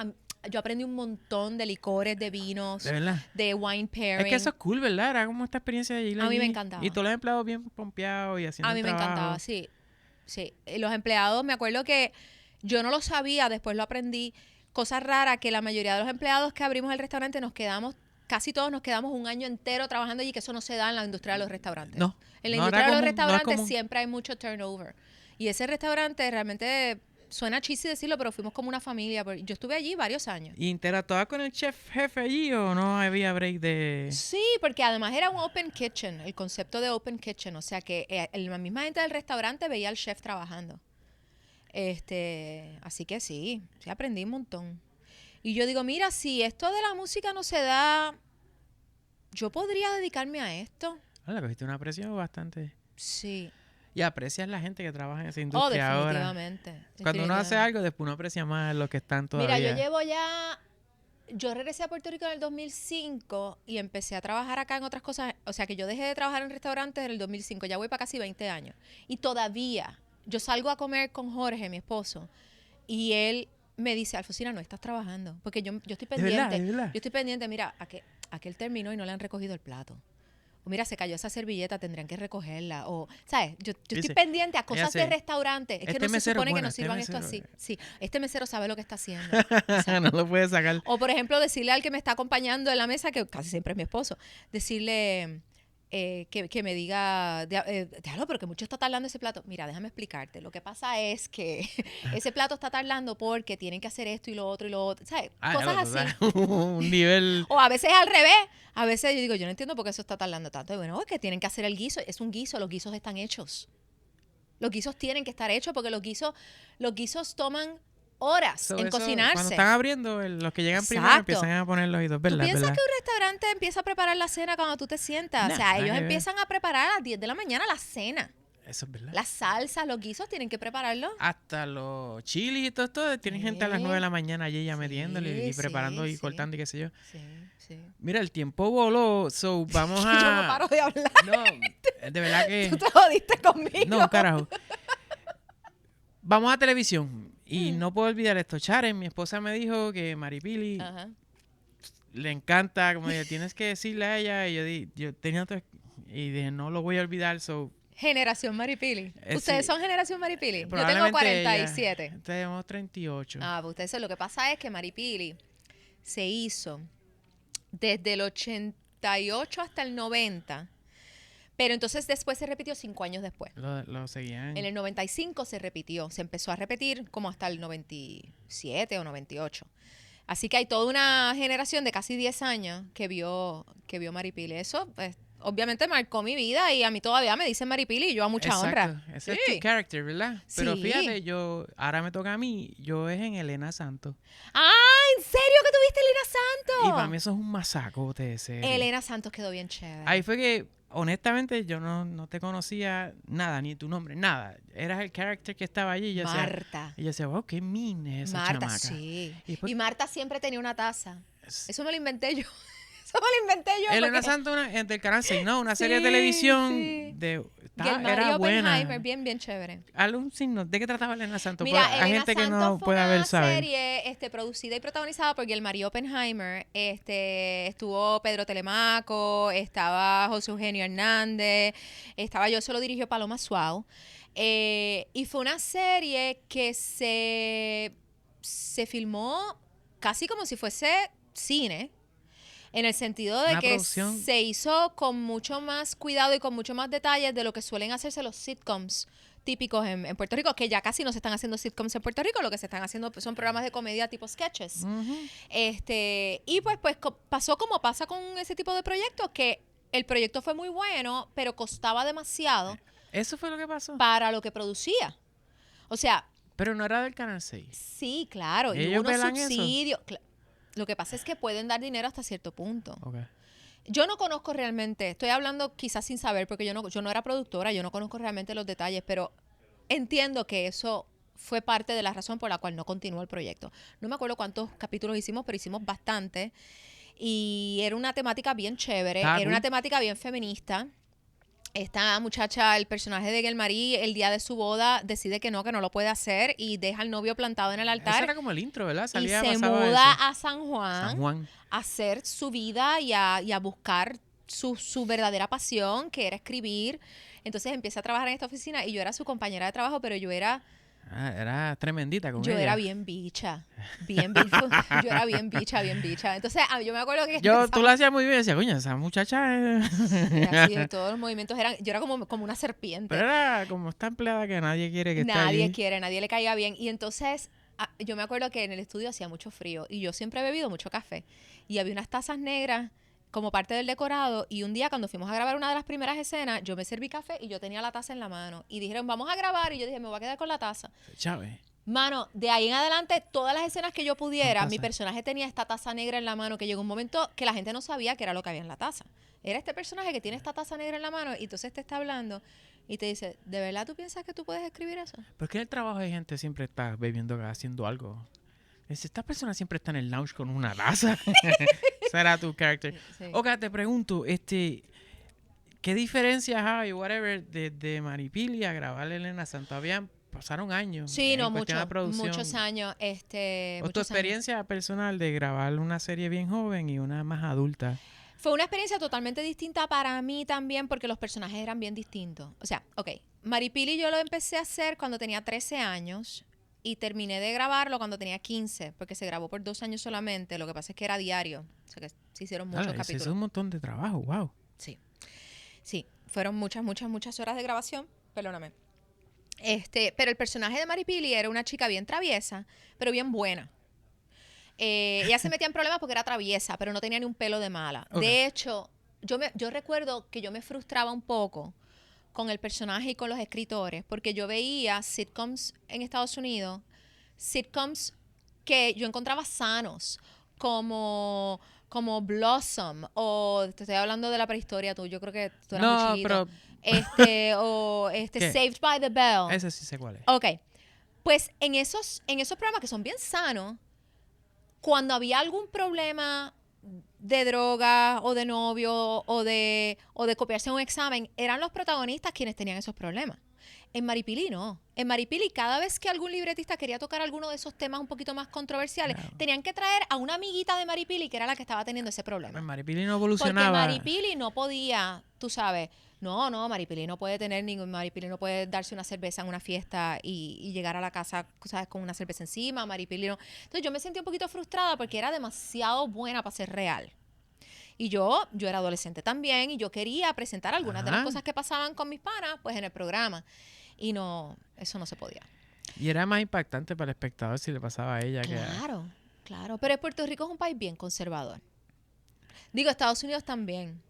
Yo aprendí un montón de licores, de vinos, De verdad. de wine pairing. Es que eso es cool, ¿verdad? Era como esta experiencia de ir A mí me allí. encantaba. Y todos los empleados bien pompeados y haciendo A mí el me trabajo. encantaba, sí. Los empleados, me acuerdo que yo no lo sabía, después lo aprendí. Cosa rara, que la mayoría de los empleados que abrimos el restaurante casi todos nos quedamos un año entero trabajando allí, que eso no se da en la industria de los restaurantes. No. En la no industria era de los común, no es restaurantes común. siempre hay mucho turnover. Y ese restaurante realmente suena cheesy decirlo, pero fuimos como una familia. Yo estuve allí varios años. ¿Y interactuabas con el chef jefe allí o no había break de...? Sí, porque además era un open kitchen, el concepto de open kitchen, o sea que la misma gente del restaurante veía al chef trabajando. Así que sí aprendí un montón. Y yo digo, mira, si esto de la música no se da, yo podría dedicarme a esto. Le cogiste una presión bastante. Sí. Y aprecias la gente que trabaja en esa industria ahora. Definitivamente. Cuando uno hace algo, después uno aprecia más los que están todavía. Mira, yo regresé a Puerto Rico en el 2005 y empecé a trabajar acá en otras cosas. O sea, que yo dejé de trabajar en restaurantes en el 2005. Ya voy para casi 20 años. Y todavía, yo salgo a comer con Jorge, mi esposo, y él me dice, Alfonsina, no estás trabajando. Porque yo estoy pendiente. ¿De verdad? Yo estoy pendiente, mira, a que él terminó y no le han recogido el plato. O mira, se cayó esa servilleta, tendrían que recogerla. O, ¿sabes? Yo estoy Dice, pendiente a cosas sé, de restaurante. Es que no se mesero supone que bueno, nos sirvan esto mesero- así. Sí, este mesero sabe lo que está haciendo. no lo puedes sacar. O, por ejemplo, decirle al que me está acompañando en la mesa, que casi siempre es mi esposo, decirle que me diga, déjalo, pero que mucho está tardando ese plato. Mira, déjame explicarte. Lo que pasa es que ese plato está tardando porque tienen que hacer esto y lo otro. ¿Sabes? Cosas así. Un nivel... O a veces al revés. A veces yo digo, yo no entiendo por qué eso está tardando tanto. Y bueno, es que tienen que hacer el guiso. Es un guiso, los guisos están hechos. Los guisos tienen que estar hechos porque los guisos toman horas en cocinarse. Cuando están abriendo, los que llegan primero Exacto. empiezan a poner los ojitos, ¿Tú ¿verdad? piensas ¿verdad? que un restaurante empieza a preparar la cena cuando tú te sientas? No, o sea, nada ellos que ver. empiezan a preparar a las 10 de la mañana la cena. Eso es verdad. Las salsas, los guisos tienen que prepararlo. Hasta los chilis y todo esto, tienen gente a las 9 de la mañana allí ya metiéndole y preparando y cortando y qué sé yo. Sí. Mira, el tiempo voló, so vamos a... Yo no paro de hablar. No, de verdad que... Tú te jodiste conmigo. No, carajo. Vamos a televisión. Y no puedo olvidar esto. Charen, mi esposa me dijo que Maripili Ajá. le encanta, como dije, tienes que decirle a ella. Y yo tenía otro... Y dije, no lo voy a olvidar, so... Generación Maripili. ¿Ustedes sí. son generación Maripili? Yo tengo Probablemente 47. ella. Tenemos 38. Ah, pues ustedes, lo que pasa es que Maripili se hizo desde el 88 hasta el 90, pero entonces después se repitió 5 años después. Lo seguían. En el 95 se repitió, se empezó a repetir como hasta el 97 o 98. Así que hay toda una generación de casi 10 años que vio Maripili. Eso, pues, obviamente marcó mi vida y a mí todavía me dicen Maripili y yo a mucha honra. Ese Sí. es tu character, ¿verdad? Pero Sí. fíjate, ahora me toca a mí, yo es en Elena Santos. ¡Ah! ¿En serio que tuviste Elena Santos? Y para mí eso es un masacote de serie. Elena Santos quedó bien chévere. Ahí fue que, honestamente, yo no te conocía nada, ni tu nombre, nada. Eras el character que estaba allí. Y yo Marta. Decía, y yo decía, wow, qué mean es esa Marta, chamaca. sí. Y después- Y Marta siempre tenía una taza. Eso me lo inventé yo. Eso me lo inventé yo. Elena porque- Santos del Canal 6, ¿no? Una serie de Sí, televisión sí. era buena. Oppenheimer, bien, bien chévere. Hazle un signo. ¿De qué trataba Elena Santos? Mira, Hay Elena gente que Santos no fue puede haber una saber. serie producida y protagonizada por Guilmarí Oppenheimer. Estuvo Pedro Telemaco, estaba José Eugenio Hernández, estaba yo, solo dirigió Paloma Suau. Y fue una serie que se filmó casi como si fuese cine. En el sentido de Una que producción. se hizo con mucho más cuidado y con mucho más detalles de lo que suelen hacerse los sitcoms típicos en Puerto Rico, que ya casi no se están haciendo sitcoms en Puerto Rico, lo que se están haciendo son programas de comedia tipo sketches. Ujú. Y pues pasó como pasa con ese tipo de proyectos, que el proyecto fue muy bueno, pero costaba demasiado Eso fue lo que pasó. para lo que producía. O sea, Pero no era del Canal 6. sí, claro, y ¿Ellos hubo unos velan eso? subsidios. Lo que pasa es que pueden dar dinero hasta cierto punto. Ok. Yo no conozco realmente, estoy hablando quizás sin saber, porque yo no era productora, yo no conozco realmente los detalles, pero entiendo que eso fue parte de la razón por la cual no continuó el proyecto. No me acuerdo cuántos capítulos hicimos, pero hicimos bastante. Y era una temática bien chévere, Estaba era una cool. temática bien feminista. Esta muchacha, el personaje de Guilmarí, el día de su boda decide que no lo puede hacer y deja al novio plantado en el Eso altar era como el intro, ¿verdad? y Salía, se pasaba muda eso. a San San Juan. a hacer su vida y a buscar su verdadera pasión, que era escribir. Entonces empieza a trabajar en esta oficina y yo era su compañera de trabajo, pero yo era Era tremendita con yo ella. era bien bicha. Bien bicha. Yo era bien bicha, bien bicha. Entonces, yo me acuerdo que Tú empezamos- lo hacías muy bien. Decía, coño, esa muchacha así, todos los movimientos eran, yo era como una serpiente. Pero era como esta empleada que nadie quiere que esté Nadie allí. quiere, nadie le caiga bien. Y entonces, yo me acuerdo que en el estudio hacía mucho frío y yo siempre he bebido mucho café. Y había unas tazas negras como parte del decorado. Y un día cuando fuimos a grabar una de las primeras escenas, yo me serví café y yo tenía la taza en la mano. Y dijeron, vamos a grabar. Y yo dije, me voy a quedar con la taza. Chávez. Mano, de ahí en adelante, todas las escenas que yo pudiera, Con mi taza. personaje tenía esta taza negra en la mano, que llegó un momento que la gente no sabía qué era lo que había en la taza. Era este personaje que tiene esta taza negra en la mano y entonces te está hablando y te dice, ¿de verdad tú piensas que tú puedes escribir eso? ¿Por qué en el trabajo hay gente siempre está bebiendo, haciendo algo? Esta persona siempre está en el lounge con una taza. Será tu character. Sí. Oka, te pregunto, ¿qué diferencias hay, whatever, de Maripili a grabar Elena Santos? Pasaron años. Sí, en no, cuestión de producción. muchos años. ¿O tu Muchos años. experiencia personal de grabar una serie bien joven y una más adulta? Fue una experiencia totalmente distinta para mí también porque los personajes eran bien distintos. O sea, ok, Maripili yo lo empecé a hacer cuando tenía 13 años y terminé de grabarlo cuando tenía 15 porque se grabó por 2 años solamente. Lo que pasa es que era diario. O sea que se hicieron muchos Eso capítulos. es un montón de trabajo, wow. Sí. Sí, fueron muchas horas de grabación. Perdóname. Pero el personaje de Maripili era una chica bien traviesa, pero bien buena. Ella se metía en problemas porque era traviesa, pero no tenía ni un pelo de mala. Ok. De hecho, yo recuerdo que yo me frustraba un poco con el personaje y con los escritores, porque yo veía sitcoms en Estados Unidos, sitcoms que yo encontraba sanos, como Blossom, o te estoy hablando de la prehistoria tú, yo creo que tú eras muy No, chiquito. pero ¿Qué? Saved by the Bell. ese sí sé cuál es. Ok, pues en esos programas que son bien sanos, cuando había algún problema de droga o de novio o de copiarse un examen, eran los protagonistas quienes tenían esos problemas. En Maripili no. En Maripili, cada vez que algún libretista quería tocar alguno de esos temas un poquito más controversiales, Claro. tenían que traer a una amiguita de Maripili que era la que estaba teniendo ese problema. Maripili no Porque evolucionaba. Maripili no podía, tú sabes, Maripili no puede Maripili no puede darse una cerveza en una fiesta y llegar a la casa, ¿sabes? Con una cerveza encima, Maripili no. Entonces yo me sentí un poquito frustrada porque era demasiado buena para ser real. Y yo era adolescente también y yo quería presentar algunas de las Ajá. cosas que pasaban con mis panas, pues en el programa. Y no, eso no se podía. Y era más impactante para el espectador si le pasaba a ella que a... Claro, claro. Pero Puerto Rico es un país bien conservador. Digo, Estados Unidos también.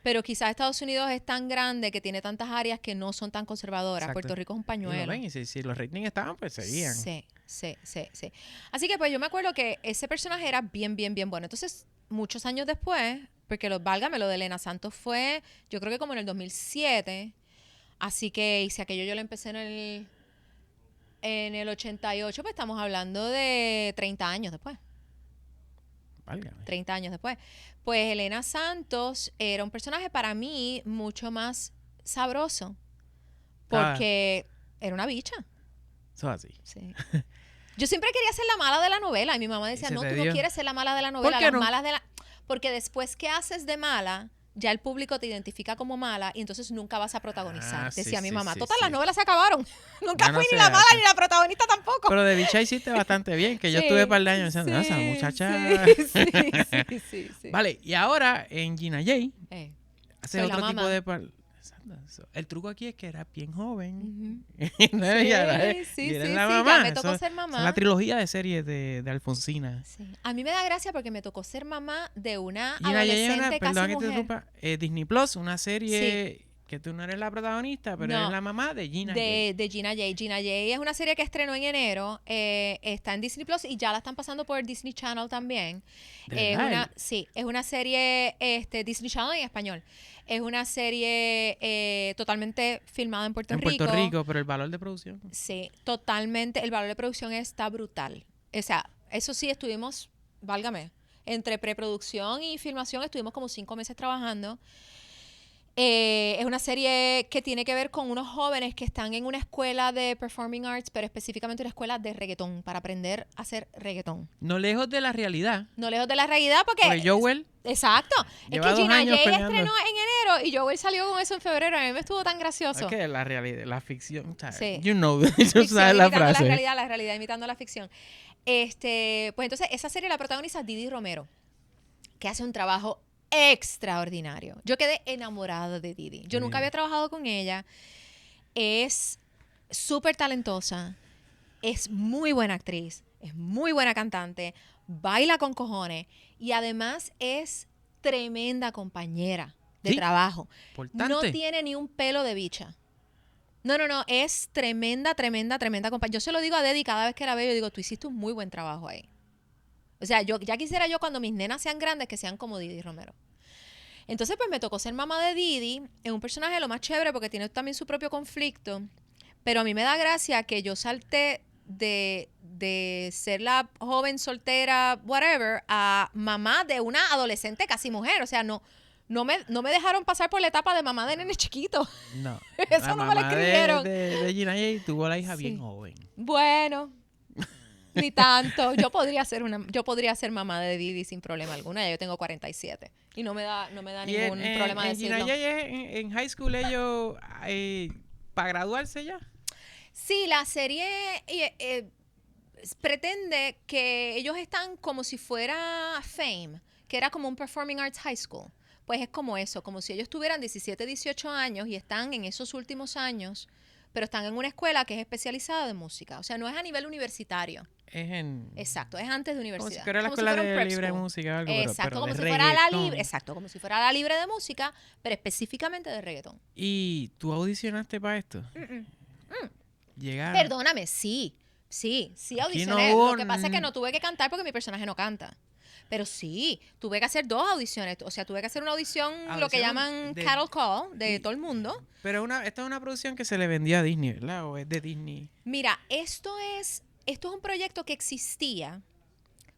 Pero quizás Estados Unidos es tan grande que tiene tantas áreas que no son tan conservadoras. Exacto. Puerto Rico es un Y lo pañuelo. ven, y si los ratings estaban, pues seguían. Sí. Así que pues yo me acuerdo que ese personaje era bien bueno. Entonces, muchos años después, porque válgame, lo de Elena Santos fue, yo creo que como en el 2007. Así que, y si aquello yo lo empecé en el 88, pues estamos hablando de 30 años después. Válgame. 30 años después. Pues Elena Santos era un personaje para mí mucho más sabroso. Porque era una bicha. Eso es así. Sí. Yo siempre quería ser la mala de la novela. Y mi mamá decía, se no, te tú dio? no quieres ser la mala de la novela. ¿Por qué Las no? malas de la... Porque después que haces de mala, ya el público te identifica como mala y entonces nunca vas a protagonizar. Ah, sí, Decía mi sí, mamá. sí, Total, sí. las novelas se acabaron. Nunca Ya no fui se ni la mala hace. ni la protagonista tampoco. Pero de bicha hiciste bastante bien, que yo Sí, estuve un par de años diciendo, esa sí, muchacha. sí. Vale, y ahora en Gina J hace Soy la otro tipo mamá. de... El truco aquí es que era bien joven. Ujú. No, y eres la mamá. Ya me tocó Eso- ser esa mamá. es la trilogía de series de Alfonsina. Sí. A mí me da gracia porque me tocó ser mamá de una Gina J es adolescente perdón casi que te mujer. interrumpa, Disney Plus, una serie que tú no eres la protagonista, pero No, eres la mamá de Gina J. de Gina J. Gina J es una serie que estrenó en enero, está en Disney Plus y ya la están pasando por Disney Channel también. ¿De Es verdad? es una serie Disney Channel en español. Es una serie totalmente filmada en Puerto En Rico. Puerto Rico, pero el valor de producción. Sí, totalmente. El valor de producción está brutal. O sea, eso sí, estuvimos, válgame, entre preproducción y filmación estuvimos como 5 meses trabajando. Es una serie que tiene que ver con unos jóvenes que están en una escuela de performing arts, pero específicamente una escuela de reggaetón, para aprender a hacer reggaetón. No lejos de la realidad. No lejos de la realidad porque... Porque Joel Exacto. lleva Es que 2 Gina años J peleando. estrenó en enero y Joel salió con eso en febrero. A mí me estuvo tan gracioso. Es que la realidad, la ficción, o sea, Sí. you know, tú Ficción sabes la imitando frase. la realidad imitando la ficción. Pues entonces esa serie la protagoniza Didi Romero, que hace un trabajo extraordinario. Yo quedé enamorada de Didi. Yo nunca había trabajado con ella. Es súper talentosa, es muy buena actriz, es muy buena cantante, baila con cojones y además es tremenda compañera de Sí, trabajo. importante. No tiene ni un pelo de bicha. No, es tremenda compañera. Yo se lo digo a Dedi cada vez que la veo, yo digo, tú hiciste un muy buen trabajo ahí. O sea, ya quisiera yo cuando mis nenas sean grandes que sean como Didi Romero. Entonces, pues me tocó ser mamá de Didi. Es un personaje lo más chévere porque tiene también su propio conflicto. Pero a mí me da gracia que yo salté de ser la joven soltera, whatever, a mamá de una adolescente casi mujer. O sea, no me dejaron pasar por la etapa de mamá de nene chiquito. No. Eso La no me lo mamá escribieron. de Gina J tuvo la hija Sí. bien joven. Bueno, ni tanto. Yo podría ser mamá de Didi sin problema alguno. Ya yo tengo 47 y no me da Y ningún problema en Gina decirlo. J en high school ellos, para graduarse ya. Sí, la serie pretende que ellos están como si fuera Fame, que era como un Performing Arts High School. Pues es como eso, como si ellos tuvieran 17, 18 años y están en esos últimos años, pero están en una escuela que es especializada de música. O sea, no es a nivel universitario. Es en... Exacto, es antes de universidad. Como si fuera la Como si escuela fuera un de prep libre school. música o algo, Exacto, pero como de si fuera la reggaetón. libre, exacto, como si fuera la libre de música, pero específicamente de reggaetón. ¿Y tú audicionaste para esto? Llegaron. Perdóname, sí Aquí audicioné. no hubo Lo que pasa es que no tuve que cantar porque mi personaje no canta. Pero sí, tuve que hacer 2 audiciones. O sea, tuve que hacer una audición, lo que Audición llaman de- cattle call, de todo el mundo. Pero esta es una producción que se le vendió a Disney, ¿verdad? ¿O es de Disney? Mira, esto es un proyecto que existía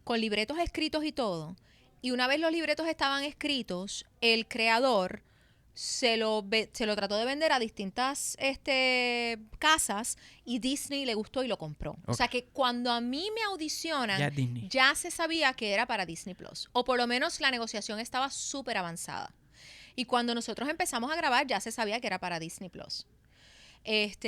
con libretos escritos y todo. Y una vez los libretos estaban escritos, el creador se lo trató de vender a distintas casas y Disney le gustó y lo compró. O sea que cuando a mí me audicionan, Ya Disney. ya se sabía que era para Disney Plus. O por lo menos la negociación estaba súper avanzada. Y cuando nosotros empezamos a grabar, ya se sabía que era para Disney Plus. Y sí,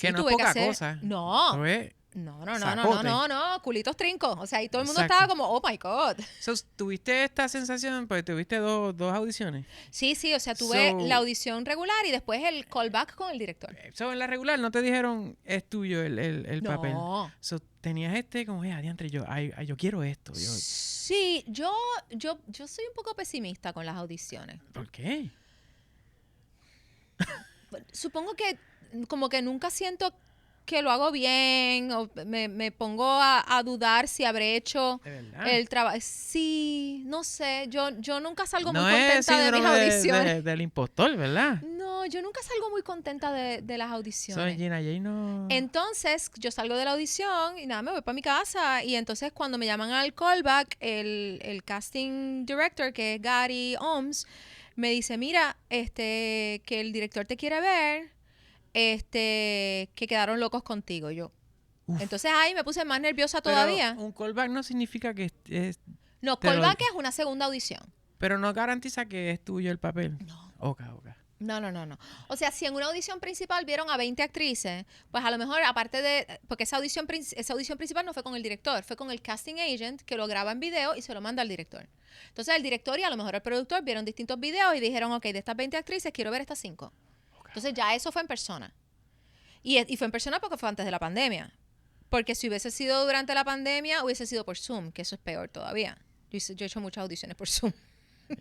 Que no es tuve que poca hacer. cosa. No. Eso es No, sacote. culitos trincos. O sea, y todo el mundo Exacto. estaba como, oh my God. So, ¿tuviste esta sensación? Pues tuviste dos audiciones. Sí, o sea, tuve So- la audición regular y después el callback con el director. So, en la regular no te dijeron es tuyo el No. papel. So, tenías como, adiantre, yo quiero esto. Sí, yo soy un poco pesimista con las audiciones. ¿Por qué? Supongo que como que nunca siento que lo hago bien, o me pongo a dudar si habré hecho ¿De verdad? el trabajo. Sí, no sé, yo nunca salgo muy No es contenta de mis síndrome audiciones. del impostor, ¿verdad? No, yo nunca salgo muy contenta de las Soy audiciones. Gina J no... Entonces, yo salgo de la audición y nada, me voy para mi casa. Y entonces, cuando me llaman al callback, el casting director, que es Gary Ohms, me dice, mira, que el director te quiere ver, que quedaron locos contigo. Yo. Uf. Entonces, ahí me puse más nerviosa Pero todavía. un callback no significa que No, te lo- callback es una segunda audición. pero no garantiza que es tuyo el papel. No. Ok. No. O sea, si en una audición principal vieron a 20 actrices, pues a lo mejor, aparte de... Porque esa audición principal no fue con el director, fue con el casting agent que lo graba en video y se lo manda al director. Entonces, el director y a lo mejor el productor vieron distintos videos y dijeron, ok, de estas 20 actrices quiero ver estas 5. Entonces, ya eso fue en persona. Y fue en persona porque fue antes de la pandemia. Porque si hubiese sido durante la pandemia, hubiese sido por Zoom, que eso es peor todavía. Yo he hecho muchas audiciones por Zoom.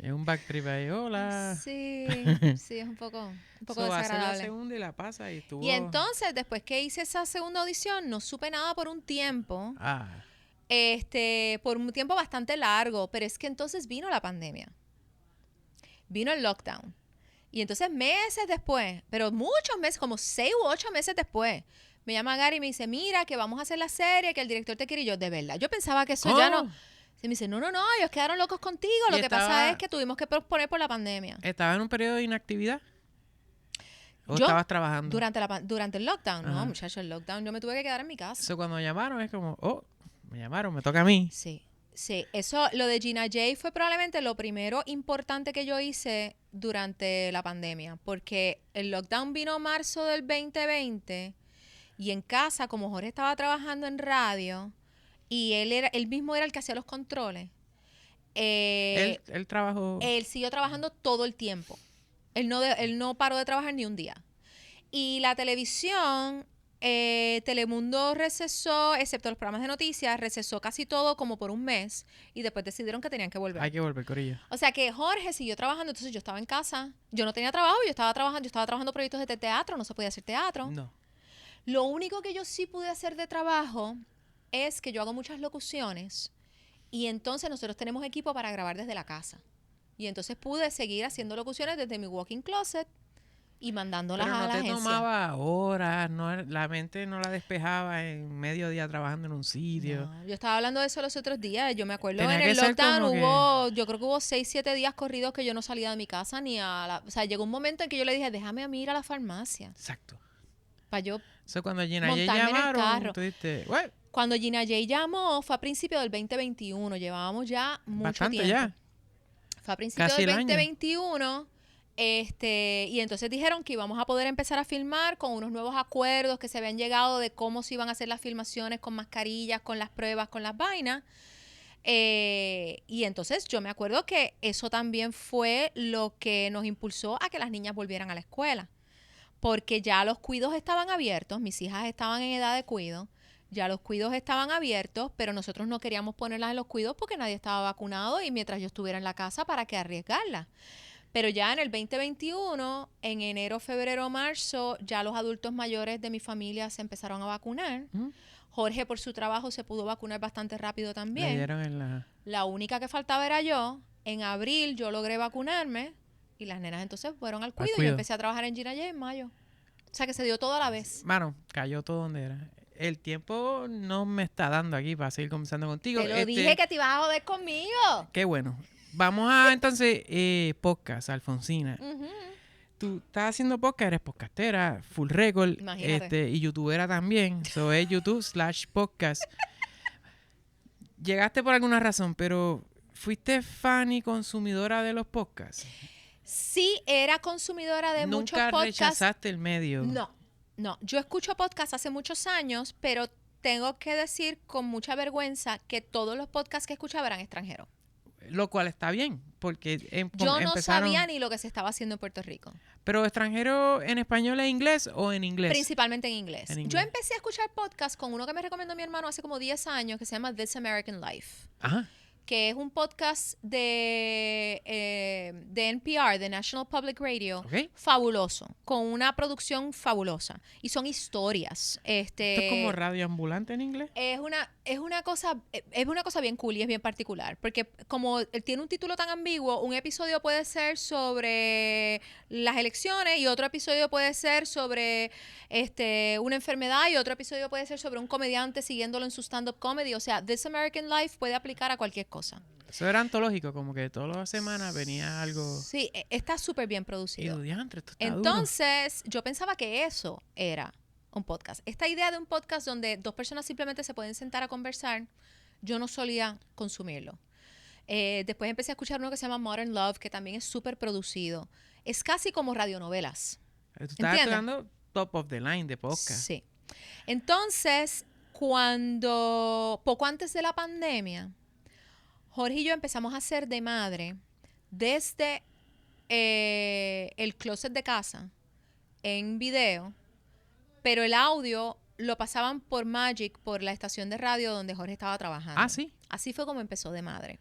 Es un backtrip ahí, hola. Sí, es un poco So, hace la desagradable. segunda y la pasa y estuvo... Y entonces, después que hice esa segunda audición, no supe nada por un tiempo. Ah, Por un tiempo bastante largo. Pero es que entonces vino la pandemia. Vino el lockdown. Y entonces meses después, pero muchos meses, como 6 u 8 meses después, me llama Gary y me dice, mira, que vamos a hacer la serie, que el director te quiere. Y yo, de verdad, yo pensaba que eso ya no... ¿cómo? Se me dice, no, ellos quedaron locos contigo. Y Lo que pasa estaba- es que tuvimos que posponer por la pandemia. ¿Estaba en un periodo de inactividad? ¿O Yo, estabas trabajando? Durante el lockdown, Ajá. no, muchacho, el lockdown yo me tuve que quedar en mi casa. So, cuando llamaron es como, me llamaron, me toca a mí. Sí. Eso, lo de Gina J fue probablemente lo primero importante que yo hice durante la pandemia, porque el lockdown vino en marzo del 2020 y en casa, como Jorge estaba trabajando en radio y él mismo era el que hacía los controles, Él trabajó... él siguió trabajando todo el tiempo. Él no paró de trabajar ni un día. Y la televisión, Telemundo recesó, excepto los programas de noticias, recesó casi todo como por un mes y después decidieron que tenían que volver. Hay que volver, corillo. O sea que Jorge siguió trabajando, entonces yo estaba en casa, yo no tenía trabajo, yo estaba trabajando proyectos de teatro, no se podía hacer teatro. No. Lo único que yo sí pude hacer de trabajo es que yo hago muchas locuciones y entonces nosotros tenemos equipo para grabar desde la casa. Y entonces pude seguir haciendo locuciones desde mi walk-in closet y mandándolas Pero a no la te agencia. tomaba horas, la mente no la despejaba en medio día trabajando en un sitio. No, yo estaba hablando de eso los otros días. Yo me acuerdo Tenía en que el ser lockdown como yo creo que hubo 6, 7 días corridos que yo no salía de mi casa o sea, llegó un momento en que yo le dije, déjame a mí ir a la farmacia. Exacto. Para yo, Eso cuando Gina J montarme en el llamaron, carro. tú dijiste, "Bueno, cuando Gina J llamó, fue a principios del 2021. Llevábamos ya mucho bastante tiempo. ya. Fue a principios Casi del el año. 2021. Y entonces dijeron que íbamos a poder empezar a filmar con unos nuevos acuerdos que se habían llegado de cómo se iban a hacer las filmaciones con mascarillas, con las pruebas, con las vainas. Y entonces yo me acuerdo que eso también fue lo que nos impulsó a que las niñas volvieran a la escuela. Porque ya los cuidos estaban abiertos, mis hijas estaban en edad de cuido, ya los cuidos estaban abiertos, pero nosotros no queríamos ponerlas en los cuidos porque nadie estaba vacunado y mientras yo estuviera en la casa, ¿para qué arriesgarlas? Pero ya en el 2021, en enero, febrero, marzo, ya los adultos mayores de mi familia se empezaron a vacunar. ¿Mm? Jorge, por su trabajo, se pudo vacunar bastante rápido Le también. dieron en la... La única que faltaba era yo. En abril yo logré vacunarme y las nenas entonces fueron al cuido. Yo cuido. empecé a trabajar en Gina J en mayo. O sea que se dio todo a la vez. Mano, cayó todo donde era. El tiempo no me está dando aquí para seguir conversando contigo. Te lo dije que te ibas a joder conmigo. Qué bueno. Vamos a entonces podcast, Alfonsina. Ujú. Tú estás haciendo podcast, eres podcastera, full record, Imagínate. y youtubera también. So es YouTube/podcast. Llegaste por alguna razón, pero ¿fuiste fan y consumidora de los podcasts? Sí, era consumidora de muchos ¿Nunca podcasts. rechazaste el medio? No. Yo escucho podcasts hace muchos años, pero tengo que decir con mucha vergüenza que todos los podcasts que escuchaba eran extranjeros. Lo cual está bien, porque Yo no empezaron... sabía ni lo que se estaba haciendo en Puerto Rico. ¿Pero extranjero en español e inglés o en inglés? Principalmente en inglés. En inglés. Yo empecé a escuchar podcasts con uno que me recomendó mi hermano hace como 10 años que se llama This American Life. Ajá. que es un podcast de NPR, de National Public Radio, Ok. fabuloso, con una producción fabulosa. Y son historias. Esto es como radio ambulante en inglés. Es una cosa bien cool y es bien particular, porque como tiene un título tan ambiguo, un episodio puede ser sobre las elecciones y otro episodio puede ser sobre una enfermedad y otro episodio puede ser sobre un comediante siguiéndolo en su stand-up comedy. O sea, This American Life puede aplicar a cualquier cosa. Eso era antológico, como que todas las semanas venía algo. Sí, está súper bien Y producido. diantre, esto está duro. Entonces, yo pensaba que eso era un podcast. Esta idea de un podcast donde dos personas simplemente se pueden sentar a conversar, yo no solía consumirlo. Después empecé a escuchar uno que se llama Modern Love, que también es súper producido. Es casi como radionovelas. Tú estás ¿entiendes? estudiando top of the line de podcast. Sí. Entonces, poco antes de la pandemia, Jorge y yo empezamos a hacer de madre desde el closet de casa en video, pero el audio lo pasaban por Magic, por la estación de radio donde Jorge estaba trabajando. Ah, sí. Así fue como empezó de madre.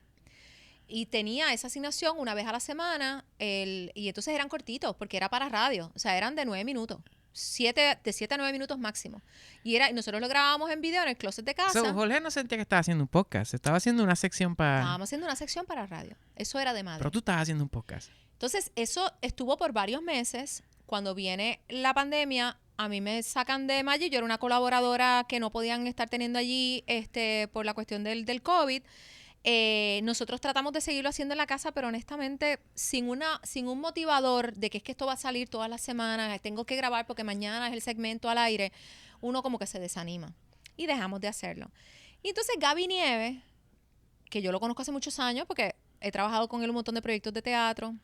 Y tenía esa asignación una vez a la semana, y entonces eran cortitos, porque era para radio, o sea, eran de 9 minutos. De 7 a 9 minutos máximo. Y nosotros lo grabábamos en video en el closet de casa. So, Jorge no sentía que estaba haciendo un podcast. Estaba haciendo una sección para. Estábamos haciendo una sección para radio. Eso era de madre. Pero tú estabas haciendo un podcast. Entonces, eso estuvo por varios meses. Cuando viene la pandemia, a mí me sacan de Magic. Yo era una colaboradora que no podían estar teniendo allí por la cuestión del COVID. Nosotros tratamos de seguirlo haciendo en la casa, pero honestamente sin un motivador de que es que esto va a salir todas las semanas, tengo que grabar porque mañana es el segmento al aire, uno como que se desanima y dejamos de hacerlo. Y entonces Gaby Nieves, que yo lo conozco hace muchos años porque he trabajado con él un montón de proyectos de teatro,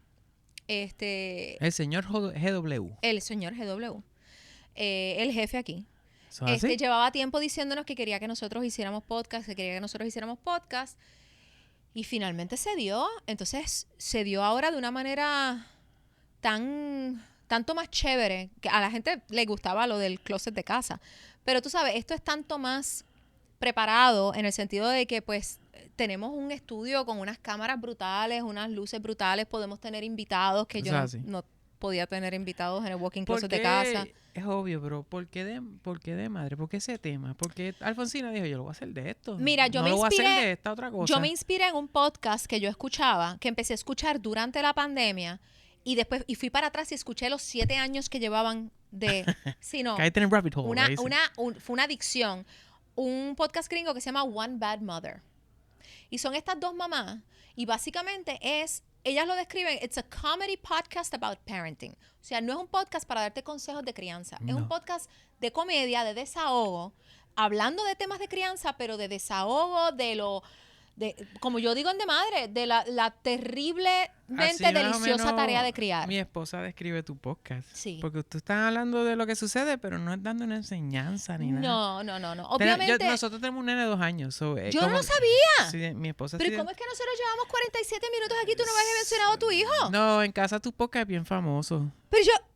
El señor GW. el señor GW, el jefe aquí. ¿Eso es así? Llevaba tiempo diciéndonos que quería que nosotros hiciéramos podcast, y finalmente se dio. Entonces se dio ahora de una manera tanto más chévere, que a la gente le gustaba lo del closet de casa. Pero tú sabes, esto es tanto más preparado en el sentido de que pues tenemos un estudio con unas cámaras brutales, unas luces brutales, podemos tener invitados que yo no podía tener invitados en el walking closet de casa. Es obvio, pero ¿por qué de madre? ¿Por qué ese tema? Porque Alfonsina dijo, yo lo voy a hacer de esto. Mira, yo no me lo voy a inspiré, hacer de esta otra cosa. yo me inspiré en un podcast que yo escuchaba, que empecé a escuchar durante la pandemia y después fui para atrás y escuché los 7 años que llevaban de... Sí, no. Caíste en el rabbit hole. Fue una adicción. Un podcast gringo que se llama One Bad Mother. Y son estas dos mamás y básicamente ellas lo describen, it's a comedy podcast about parenting. O sea, no es un podcast para darte consejos de crianza. No. Es un podcast de comedia, de desahogo, hablando de temas de crianza, pero de desahogo, como yo digo en De Madre, de la terriblemente deliciosa tarea de criar. Mi esposa describe tu podcast. Sí. Porque tú estás hablando de lo que sucede, pero no es dando una enseñanza ni nada. No. Obviamente. Nosotros tenemos un nene de 2 años. Yo no lo sabía. Sí, mi esposa pero ¿cómo es que nosotros llevamos 47 minutos aquí y tú no me has mencionado a tu hijo? No, en casa tu podcast es bien famoso.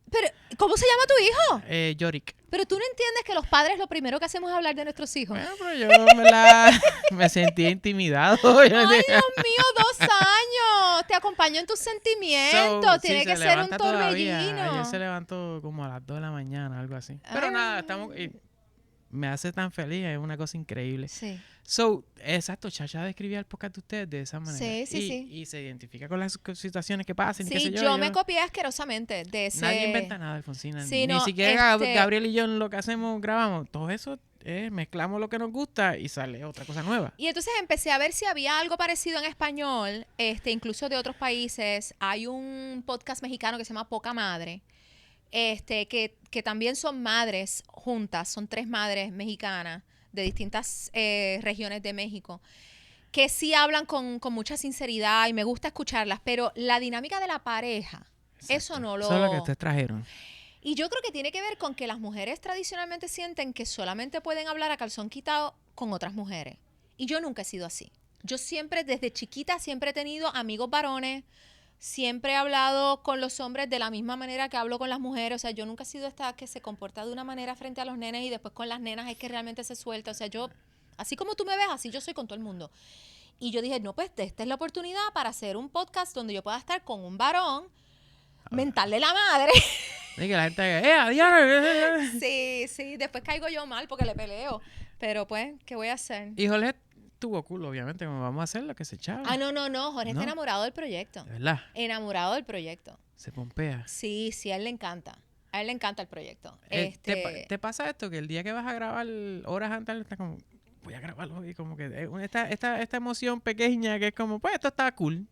Pero ¿cómo se llama tu hijo? Yorick. Pero tú no entiendes que los padres lo primero que hacemos es hablar de nuestros hijos. Bueno, pero yo me sentí intimidado. Ay, Dios mío, 2 años. Te acompaño en tus sentimientos. Tiene que ser un torbellino. Ayer se levantó como a las 2 de la mañana, algo así. Pero nada, me hace tan feliz, es una cosa increíble. Sí. Exacto, Chacha describía el podcast de ustedes de esa manera. Sí. Y se identifica con las situaciones que pasan. Sí, qué sé yo me copié asquerosamente de ese... Nadie inventa nada, Alfonsina. Sí, Ni siquiera Gabriel y yo en lo que hacemos, grabamos. Todo eso mezclamos lo que nos gusta y sale otra cosa nueva. Y entonces empecé a ver si había algo parecido en español, incluso de otros países. Hay un podcast mexicano que se llama Poca Madre, que también son madres juntas, son 3 madres mexicanas de distintas regiones de México, que sí hablan con mucha sinceridad y me gusta escucharlas, pero la dinámica de la pareja, exacto, eso no lo... Eso es lo que ustedes trajeron. Y yo creo que tiene que ver con que las mujeres tradicionalmente sienten que solamente pueden hablar a calzón quitado con otras mujeres. Y yo nunca he sido así. Yo siempre, desde chiquita, siempre he tenido amigos varones, siempre he hablado con los hombres de la misma manera que hablo con las mujeres. O sea, yo nunca he sido esta que se comporta de una manera frente a los nenes y después con las nenas es que realmente se suelta. O sea, yo, así como tú me ves, así yo soy con todo el mundo. Y yo dije, no, pues esta es la oportunidad para hacer un podcast donde yo pueda estar con un varón, mentarle la madre. Sí, que la gente adiós. Sí, después caigo yo mal porque le peleo. Pero pues, ¿qué voy a hacer? Y Jorge tuvo culo, obviamente, como vamos a hacer lo que se echaba. Ah, no, Jorge está ¿No? enamorado del proyecto. De verdad, Enamorado del proyecto. se pompea. Sí, a él le encanta. A él le encanta el proyecto. ¿Te pasa esto? Que el día que vas a grabar, horas antes, está como, voy a grabarlo y como que esta emoción pequeña que es como, pues esto está cool.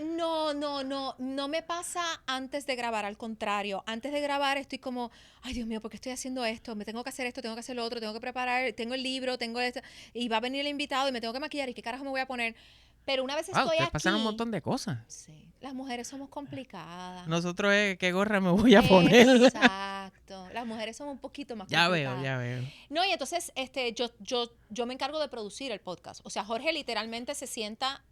No me pasa antes de grabar, al contrario. Antes de grabar estoy como, ay Dios mío, ¿por qué estoy haciendo esto? Me tengo que hacer esto, tengo que hacer lo otro, tengo que preparar, tengo el libro, tengo esto, y va a venir el invitado y me tengo que maquillar, ¿y qué carajo me voy a poner? Pero una vez estoy Ustedes aquí... pasan un montón de cosas. Sí, las mujeres somos complicadas. Nosotros es, ¿qué gorra me voy a poner? Exacto. Las mujeres somos un poquito más complicadas. Ya veo. No, y entonces yo me encargo de producir el podcast. O sea, Jorge literalmente se sienta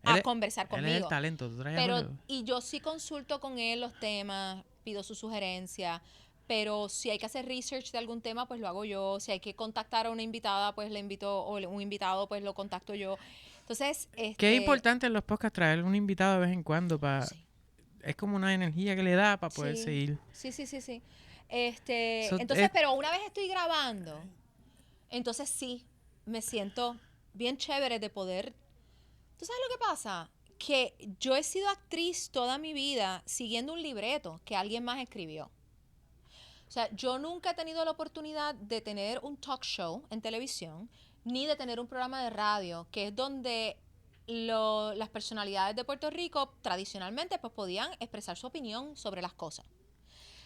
a conversar conmigo. Él es el talento, tú traes pero y yo sí consulto con él los temas, pido su sugerencia, pero si hay que hacer research de algún tema, pues lo hago yo. Si hay que contactar a una invitada, pues le invito, o un invitado, pues lo contacto yo. Entonces, qué importante en los podcasts traer un invitado de vez en cuando para... Sí. Es como una energía que le da para poder Sí. seguir. Sí. Entonces, pero una vez estoy grabando, entonces sí, me siento bien chévere de poder... ¿Tú sabes lo que pasa? Que yo he sido actriz toda mi vida siguiendo un libreto que alguien más escribió. O sea, yo nunca he tenido la oportunidad de tener un talk show en televisión, ni de tener un programa de radio, que es donde las personalidades de Puerto Rico tradicionalmente pues podían expresar su opinión sobre las cosas.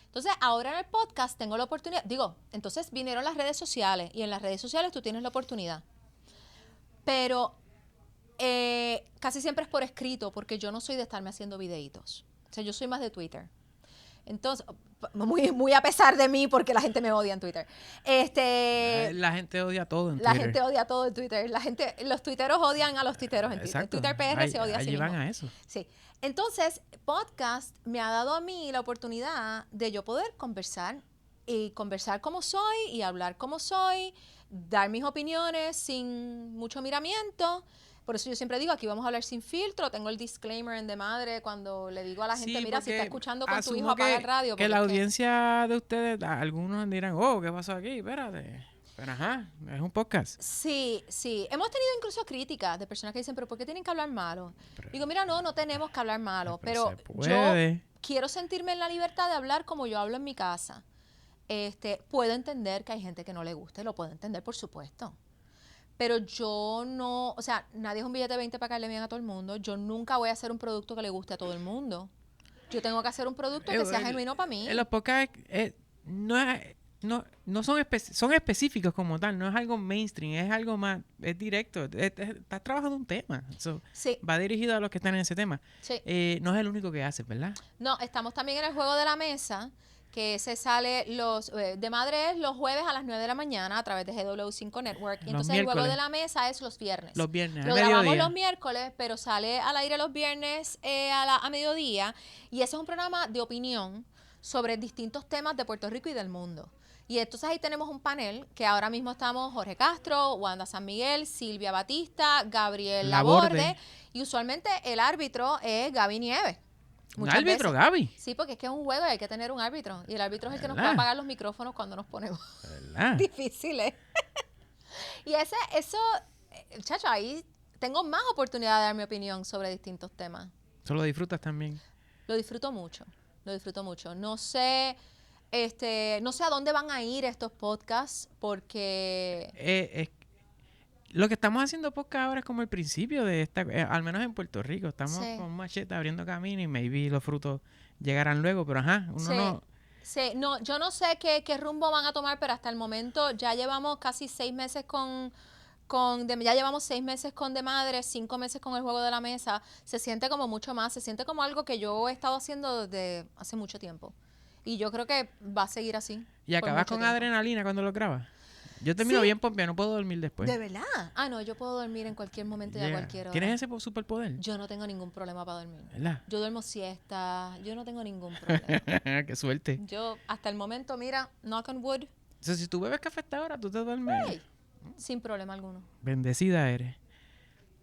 Entonces, ahora en el podcast tengo la oportunidad, entonces vinieron las redes sociales, y en las redes sociales tú tienes la oportunidad. Pero casi siempre es por escrito, porque yo no soy de estarme haciendo videitos. O sea, yo soy más de Twitter. Entonces, muy a pesar de mí, porque la gente me odia en Twitter. La gente odia todo en La Twitter. gente odia todo en Twitter. Los tuiteros odian a los tuiteros en Twitter. Exacto. Twitter PR se odia a sí Allí van mismo. a eso. Sí. Entonces, podcast me ha dado a mí la oportunidad de yo poder conversar, y conversar como soy, y hablar como soy, dar mis opiniones sin mucho miramiento. Por eso yo siempre digo, aquí vamos a hablar sin filtro. Tengo el disclaimer en de madre cuando le digo a la gente, Sí, mira, si está escuchando con tu asumo hijo, apaga el radio. Que la audiencia de ustedes, algunos dirán, oh, ¿qué pasó aquí? Espérate. Pero ajá, es un podcast. Sí. Hemos tenido incluso críticas de personas que dicen, pero ¿por qué tienen que hablar malo? Digo, mira, no tenemos que hablar malo, pero yo quiero sentirme en la libertad de hablar como yo hablo en mi casa. Puedo entender que hay gente que no le guste, lo puedo entender, por supuesto. Pero yo no, o sea, nadie es un billete de 20 para caerle bien a todo el mundo. Yo nunca voy a hacer un producto que le guste a todo el mundo. Yo tengo que hacer un producto que sea genuino para mí. Los podcasts no son específicos como tal, no es algo mainstream, es algo más, es directo. Estás trabajando un tema. Sí. Va dirigido a los que están en ese tema. Sí. No es el único que haces, ¿verdad? No, estamos también en el juego de la mesa, que se sale de madre es los jueves a las 9 de la mañana a través de GW5 Network. Y entonces el juego de la mesa es los viernes. Los viernes, lo grabamos los miércoles, pero sale al aire los viernes a mediodía. Y ese es un programa de opinión sobre distintos temas de Puerto Rico y del mundo. Y entonces ahí tenemos un panel que ahora mismo estamos Jorge Castro, Wanda San Miguel, Silvia Batista, Gabriel Laborde. Y usualmente el árbitro es Gaby Nieves. ¿Un árbitro, Gaby? Sí, porque es que es un juego y hay que tener un árbitro. Y el árbitro es el que nos puede apagar los micrófonos cuando nos ponemos difíciles. Y eso, chacho, ahí tengo más oportunidad de dar mi opinión sobre distintos temas. ¿Tú lo disfrutas también? Lo disfruto mucho. No sé a dónde van a ir estos podcasts, porque... lo que estamos haciendo podcast ahora es como el principio de esta, al menos en Puerto Rico. Estamos con machete abriendo camino y maybe los frutos llegarán luego, pero ajá, no... Sí, no, yo no sé qué rumbo van a tomar, pero hasta el momento ya llevamos casi 6 meses ya llevamos 6 meses con De Madre, 5 meses con el juego de la mesa. Se siente como mucho más, se siente como algo que yo he estado haciendo desde hace mucho tiempo. Y yo creo que va a seguir así. ¿Y acabas con adrenalina cuando lo grabas? Yo termino bien pompeado, no puedo dormir después. ¿De verdad? Ah, no, yo puedo dormir en cualquier momento y a cualquier hora. ¿Tienes ese superpoder? Yo no tengo ningún problema para dormir. ¿Verdad? Yo duermo siesta, yo no tengo ningún problema. ¡Qué suerte! Yo, hasta el momento, mira, knock on wood. O sea, si tú bebes café hasta ahora, tú te duermes. Hey, sin problema alguno. Bendecida eres.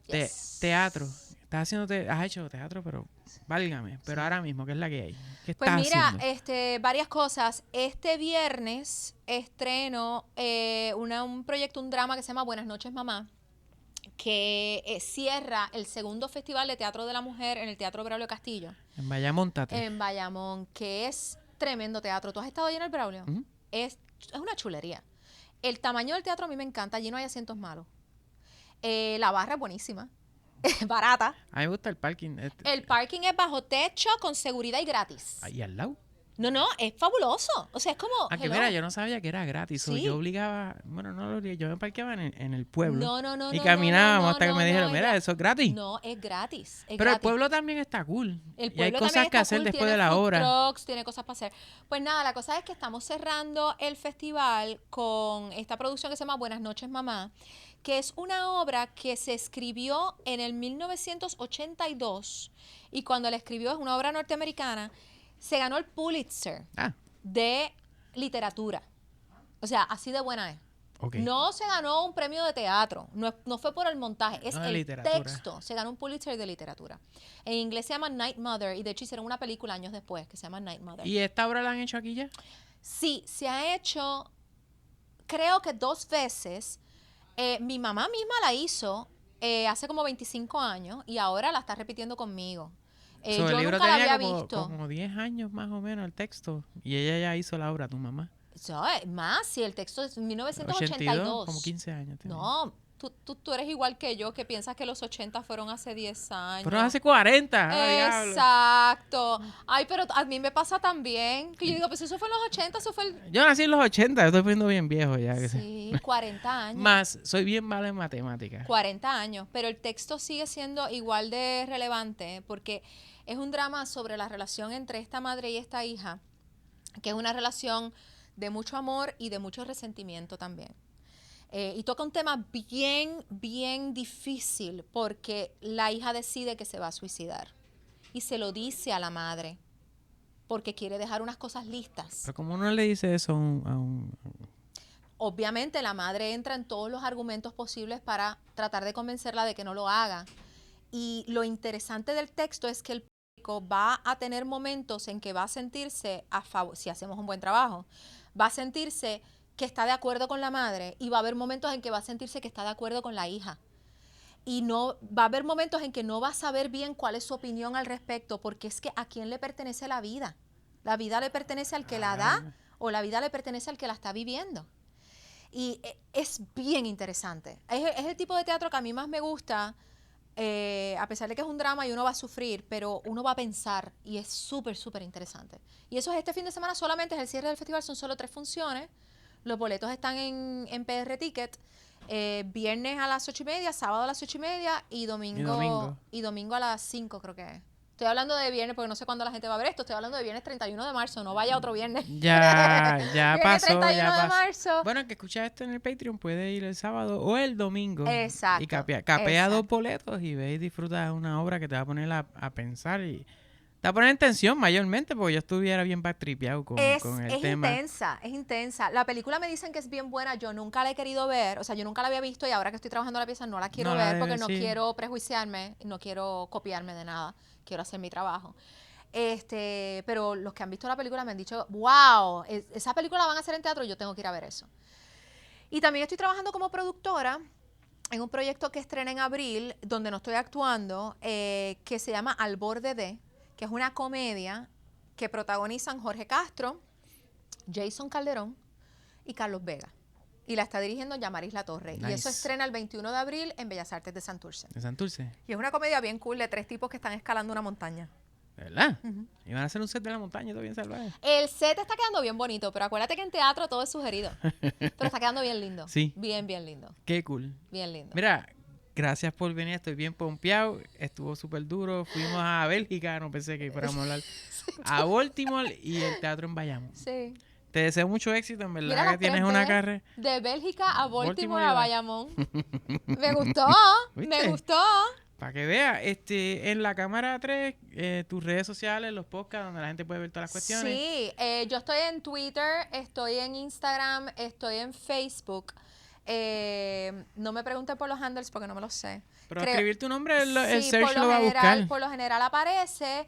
Yes. Teatro. Has hecho teatro, pero válgame. Pero ahora mismo, ¿qué es la que hay? ¿Qué Pues estás mira, haciendo? varias cosas. Este viernes estreno un proyecto, un drama que se llama Buenas noches, mamá, que cierra el segundo Festival de Teatro de la Mujer en el Teatro Braulio Castillo, En Bayamón, Tate. en Bayamón, que es tremendo teatro. ¿Tú has estado ahí en el Braulio? Ujú. Es una chulería. El tamaño del teatro a mí me encanta. Allí no hay asientos malos. La barra es buenísima. Es barata. A mí me gusta el parking. El parking es bajo techo, con seguridad y gratis. Ahí al lado. No, es fabuloso. O sea, es como, Aunque hello. mira, yo no sabía que era gratis. O Sí. yo obligaba, bueno, no lo obligaba, yo me parqueaba en el pueblo. No, Y caminábamos hasta que me dijeron, es mira, eso es gratis. No, es gratis. Es Pero el gratis. pueblo también está cool. El Y hay pueblo cosas también que está hacer cool, después tiene de la food obra. trucks, tiene cosas para hacer. Pues nada, la cosa es que estamos cerrando el festival con esta producción que se llama Buenas noches, mamá, que es una obra que se escribió en el 1982 y cuando la escribió, es una obra norteamericana, se ganó el Pulitzer Ah, de literatura. O sea, así de buena es. ok. No se ganó un premio de teatro, no fue por el montaje, es No, de el literatura. texto. Se ganó un Pulitzer de literatura. En inglés se llama Night Mother y de hecho hicieron una película años después que se llama Night Mother. ¿Y esta obra la han hecho aquí ya? Sí, se ha hecho, creo que 2 veces. Mi mamá misma la hizo hace como 25 años y ahora la está repitiendo conmigo. So, el Yo libro nunca la tenía había visto. como 10 años más o menos el texto. Y ella ya hizo la obra, tu mamá. Más, si el texto es 82, 1982. como 15 años. tenía. No, tú eres igual que yo, que piensas que los 80 fueron hace 10 años. Pero hace 40. Diablo. Exacto. Ay, pero a mí me pasa también. Que yo digo, pues eso fue en los 80, eso fue el... Yo nací en los 80, yo estoy poniendo bien viejo ya. Que sé. Sí, 40 años. Más, soy bien malo en matemáticas. 40 años, pero el texto sigue siendo igual de relevante porque es un drama sobre la relación entre esta madre y esta hija, que es una relación de mucho amor y de mucho resentimiento también. Y toca un tema bien, bien difícil porque la hija decide que se va a suicidar y se lo dice a la madre porque quiere dejar unas cosas listas. Pero como uno le dice eso Obviamente la madre entra en todos los argumentos posibles para tratar de convencerla de que no lo haga. Y lo interesante del texto es que el público va a tener momentos en que va a sentirse a favor, si hacemos un buen trabajo, va a sentirse que está de acuerdo con la madre y va a haber momentos en que va a sentirse que está de acuerdo con la hija. Y no va a haber momentos en que no va a saber bien cuál es su opinión al respecto, porque es que ¿a quién le pertenece la vida? ¿La vida le pertenece al que la da o la vida le pertenece al que la está viviendo? Y es bien interesante. Es el tipo de teatro que a mí más me gusta, a pesar de que es un drama y uno va a sufrir, pero uno va a pensar y es súper, súper interesante. Y eso es este fin de semana solamente, es el cierre del festival, son solo 3 funciones. Los boletos están en PR Ticket. Viernes a las 8:30, sábado a las 8:30 y domingo a las 5 creo que es. Estoy hablando de viernes porque no sé cuándo la gente va a ver esto. Estoy hablando de viernes 31 de marzo. No vaya otro viernes. Ya Viernes pasó, 31 ya de pasó. marzo. Bueno, el que escucha esto en el Patreon puede ir el sábado o el domingo. Exacto, Y capea exacto. 2 boletos y ve y disfruta de una obra que te va a poner a pensar y te va a poner en tensión mayormente porque yo estuviera bien backtripeado con el tema. Es intensa. La película me dicen que es bien buena. Yo nunca la he querido ver. O sea, yo nunca la había visto y ahora que estoy trabajando la pieza no la quiero No la ver porque debes, no sí. quiero prejuiciarme, no quiero copiarme de nada. Quiero hacer mi trabajo. Pero los que han visto la película me han dicho, wow, esa película la van a hacer en teatro, yo tengo que ir a ver eso. Y también estoy trabajando como productora en un proyecto que estrena en abril, donde no estoy actuando, que se llama Al Borde de, que es una comedia que protagonizan Jorge Castro, Jason Calderón y Carlos Vega. Y la está dirigiendo Yamaris Latorre. Nice. Y eso estrena el 21 de abril en Bellas Artes de Santurce. ¿De Santurce? Y es una comedia bien cool de 3 tipos que están escalando una montaña. ¿De verdad? Y van a hacer un set de la montaña, todo bien salvaje. El set está quedando bien bonito, pero acuérdate que en teatro todo es sugerido. Pero está quedando bien lindo. Sí. Bien, bien lindo. Qué cool. Bien lindo. Mira, gracias por venir, estoy bien pompeado, estuvo súper duro, fuimos a Bélgica, no pensé que fuéramos a hablar, a Baltimore y el teatro en Bayamón. Sí. Te deseo mucho éxito, en verdad Mira que las tienes 3 una veces, carrera. de Bélgica a Baltimore a y Bayamón. Me gustó, ¿Viste? me gustó. Para que veas, en la cámara 3, tus redes sociales, los podcasts, donde la gente puede ver todas las cuestiones. Sí, yo estoy en Twitter, estoy en Instagram, estoy en Facebook. No me pregunten por los handles porque no me los sé. Pero escribir tu nombre, el Sí, search lo va a buscar. por lo general aparece.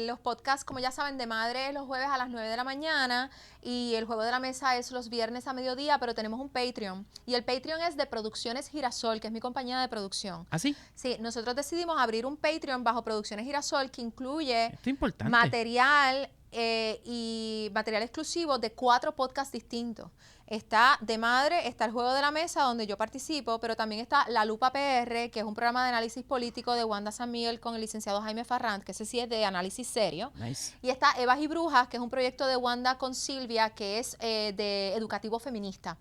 Los podcasts, como ya saben, de madre los jueves a las 9 de la mañana y el juego de la mesa es los viernes a mediodía, pero tenemos un Patreon y el Patreon es de Producciones Girasol, que es mi compañía de producción. ¿Ah, sí? Sí, nosotros decidimos abrir un Patreon bajo Producciones Girasol que incluye Esto es importante. material y material exclusivo de 4 podcasts distintos. Está De Madre, está el Juego de la Mesa, donde yo participo, pero también está La Lupa PR, que es un programa de análisis político de Wanda San Miguel con el licenciado Jaime Farrant, que ese sí es de análisis serio. Nice. Y está Evas y Brujas, que es un proyecto de Wanda con Silvia, que es de educativo feminista.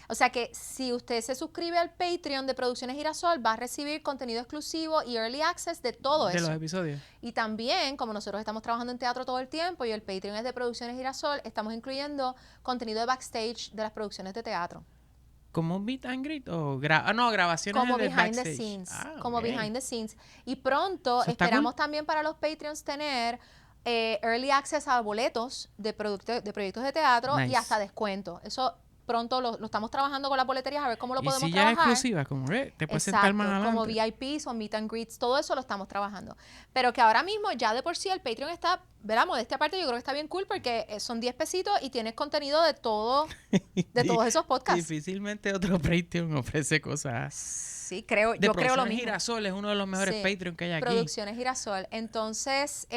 O sea que si usted se suscribe al Patreon de Producciones Girasol, va a recibir contenido exclusivo y early access de todo De eso. los episodios. Y también, como nosotros estamos trabajando en teatro todo el tiempo y el Patreon es de Producciones Girasol, estamos incluyendo contenido de backstage de las producciones de teatro. ¿Como un meet and greet o grabaciones Como de behind the backstage? scenes. Ah, Como ok. behind the scenes. Y pronto Eso está esperamos cool. también para los Patreons tener early access a boletos de proyectos de teatro y Nice. hasta descuento. Eso pronto lo estamos trabajando con las boleterías a ver cómo lo Y podemos si ya es trabajar. exclusiva, como te puedes sentar más Exacto, como adelante. VIPs o meet and greets, todo eso lo estamos trabajando. Pero que ahora mismo ya de por sí el Patreon está, ¿verdad? Modestia aparte, yo creo que está bien cool porque son 10 pesitos y tienes contenido de todo, de todos esos podcasts. Difícilmente otro Patreon ofrece cosas. Sí, yo creo lo Producciones mismo. Girasol es uno de los mejores Sí, Patreon que hay aquí. Producciones Girasol. Entonces,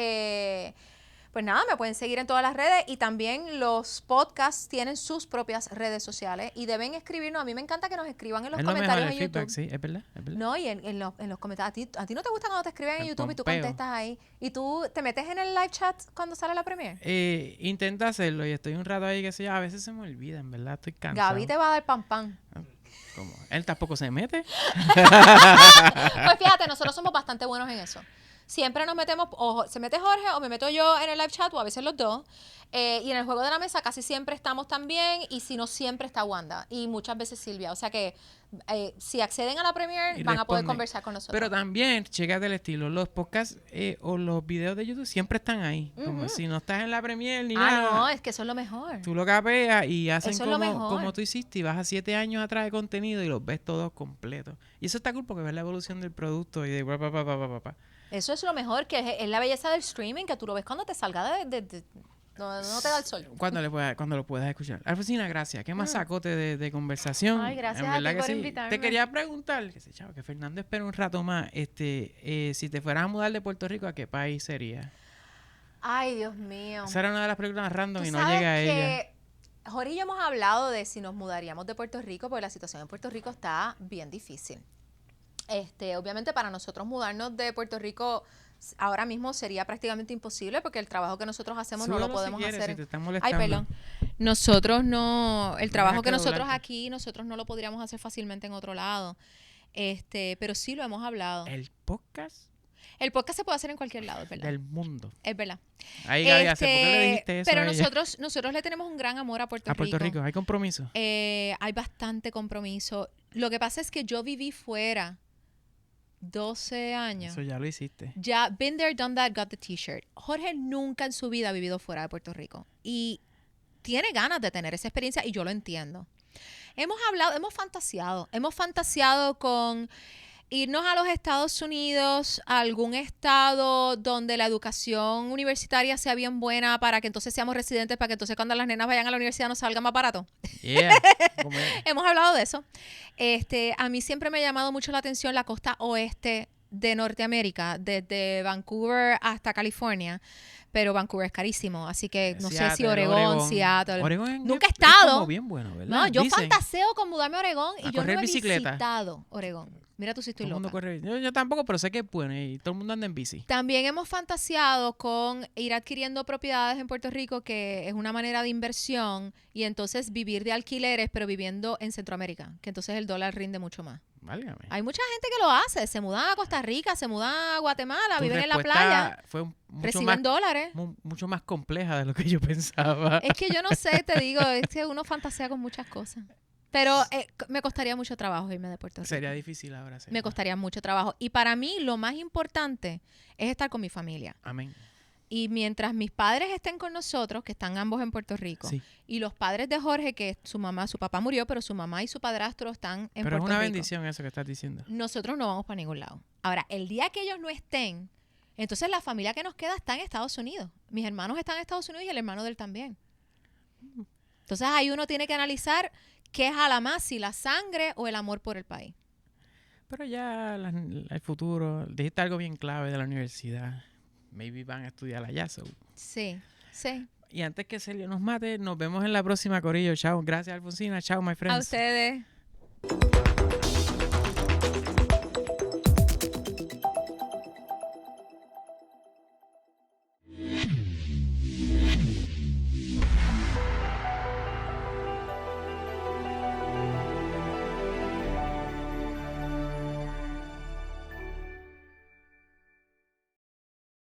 pues nada, me pueden seguir en todas las redes y también los podcasts tienen sus propias redes sociales y deben escribirnos. A mí me encanta que nos escriban en los Es lo mejor, comentarios el en YouTube. feedback, sí, es verdad, es verdad. No, y en los comentarios. ¿A ti no te gusta cuando te escriben en El YouTube y tú pompeo. contestas ahí? ¿Y tú te metes en el live chat cuando sale la premiere? Intenta hacerlo y estoy un rato ahí, que sé yo, a veces se me olvida, en verdad, estoy cansado. Gaby te va a dar pan pan. ¿Cómo? Él tampoco se mete. Pues fíjate, nosotros somos bastante buenos en eso. Siempre nos metemos, o se mete Jorge o me meto yo en el live chat, o a veces los dos. Y en el juego de la mesa casi siempre estamos también, y si no, siempre está Wanda. Y muchas veces Silvia. O sea que si acceden a la premiere, Y van a poder responden. conversar con nosotros. Pero también, chécate el estilo. Los podcasts o los videos de YouTube siempre están ahí. Como si no estás en la premiere ni nada. no, es que eso es lo mejor. Tú lo capeas y hacen Eso es lo mejor. como tú hiciste y vas a 7 años atrás de contenido y los ves todos completos. Y eso está cool porque ves la evolución del producto y de Eso es lo mejor, que es la belleza del streaming, que tú lo ves cuando te salga no te da el sol. Cuando lo puedas escuchar. Alfonsina, gracias. ¿Qué más sacote de conversación? Ay, gracias En a verdad ti que por sí. invitarme. Te quería preguntar, que Fernando espera un rato más. Si te fueras a mudar de Puerto Rico, ¿a qué país sería? Ay, Dios mío. Esa era una de las preguntas random Tú y no sabes llega a ella. que Jorge y yo hemos hablado de si nos mudaríamos de Puerto Rico, porque la situación en Puerto Rico está bien difícil. Obviamente para nosotros mudarnos de Puerto Rico ahora mismo sería prácticamente imposible porque el trabajo que nosotros hacemos no lo Súbelo si podemos quieres, hacer. si te están Ay, molestando. perdón. Nosotros no, el trabajo que quedó nosotros blanco. aquí, nosotros no lo podríamos hacer fácilmente en otro lado. Pero sí lo hemos hablado. El podcast El podcast se puede hacer en cualquier lado, es verdad. del mundo. Es verdad. Ahí, Gaby, ¿por qué le dijiste eso Pero a ella? nosotros le tenemos un gran amor a Puerto A Puerto Rico, hay compromiso. Hay bastante compromiso. Lo que pasa es que yo viví fuera 12 años. Eso ya lo hiciste. Ya, been there, done that, got the t-shirt. Jorge nunca en su vida ha vivido fuera de Puerto Rico. Y tiene ganas de tener esa experiencia y yo lo entiendo. Hemos fantaseado con irnos a los Estados Unidos, a algún estado donde la educación universitaria sea bien buena para que entonces seamos residentes, para que entonces cuando las nenas vayan a la universidad nos salga más barato. Yeah. Hemos hablado de eso. A mí siempre me ha llamado mucho la atención la costa oeste de Norteamérica, desde Vancouver hasta California, pero Vancouver es carísimo, así que no sé si Oregón, Seattle. Oregón Nunca he es estado. como bien bueno, ¿verdad? No, yo Dicen. fantaseo con mudarme a Oregón y A yo no correr he bicicleta. visitado Oregón. Mira tú si estoy Todo el mundo loca. corre. Yo tampoco, pero sé que es bueno y todo el mundo anda en bici. También hemos fantaseado con ir adquiriendo propiedades en Puerto Rico, que es una manera de inversión, y entonces vivir de alquileres, pero viviendo en Centroamérica, que entonces el dólar rinde mucho más. Válgame. Hay mucha gente que lo hace, se mudan a Costa Rica, se mudan a Guatemala, Tu viven en la respuesta playa, fue mucho reciben más, dólares. mucho más compleja de lo que yo pensaba. Es que yo no sé, te digo, es que uno fantasea con muchas cosas. Pero me costaría mucho trabajo irme de Puerto Rico. Sería difícil ahora. Me costaría mucho trabajo. Y para mí lo más importante es estar con mi familia. Amén. Y mientras mis padres estén con nosotros, que están ambos en Puerto Rico, Sí. y los padres de Jorge, que su papá murió, pero su mamá y su padrastro están en Pero es Puerto una Rico, bendición eso que estás diciendo. nosotros no vamos para ningún lado. Ahora, el día que ellos no estén, entonces la familia que nos queda está en Estados Unidos. Mis hermanos están en Estados Unidos y el hermano de él también. Entonces ahí uno tiene que analizar qué jala más, si la sangre o el amor por el país. Pero ya el futuro, dijiste algo bien clave de la universidad. Maybe van a estudiar allá. So. Sí, sí. Y antes que Celio nos mate, nos vemos en la próxima, corillo. Chao. Gracias, Alfonsina. Chao, my friends. A ustedes.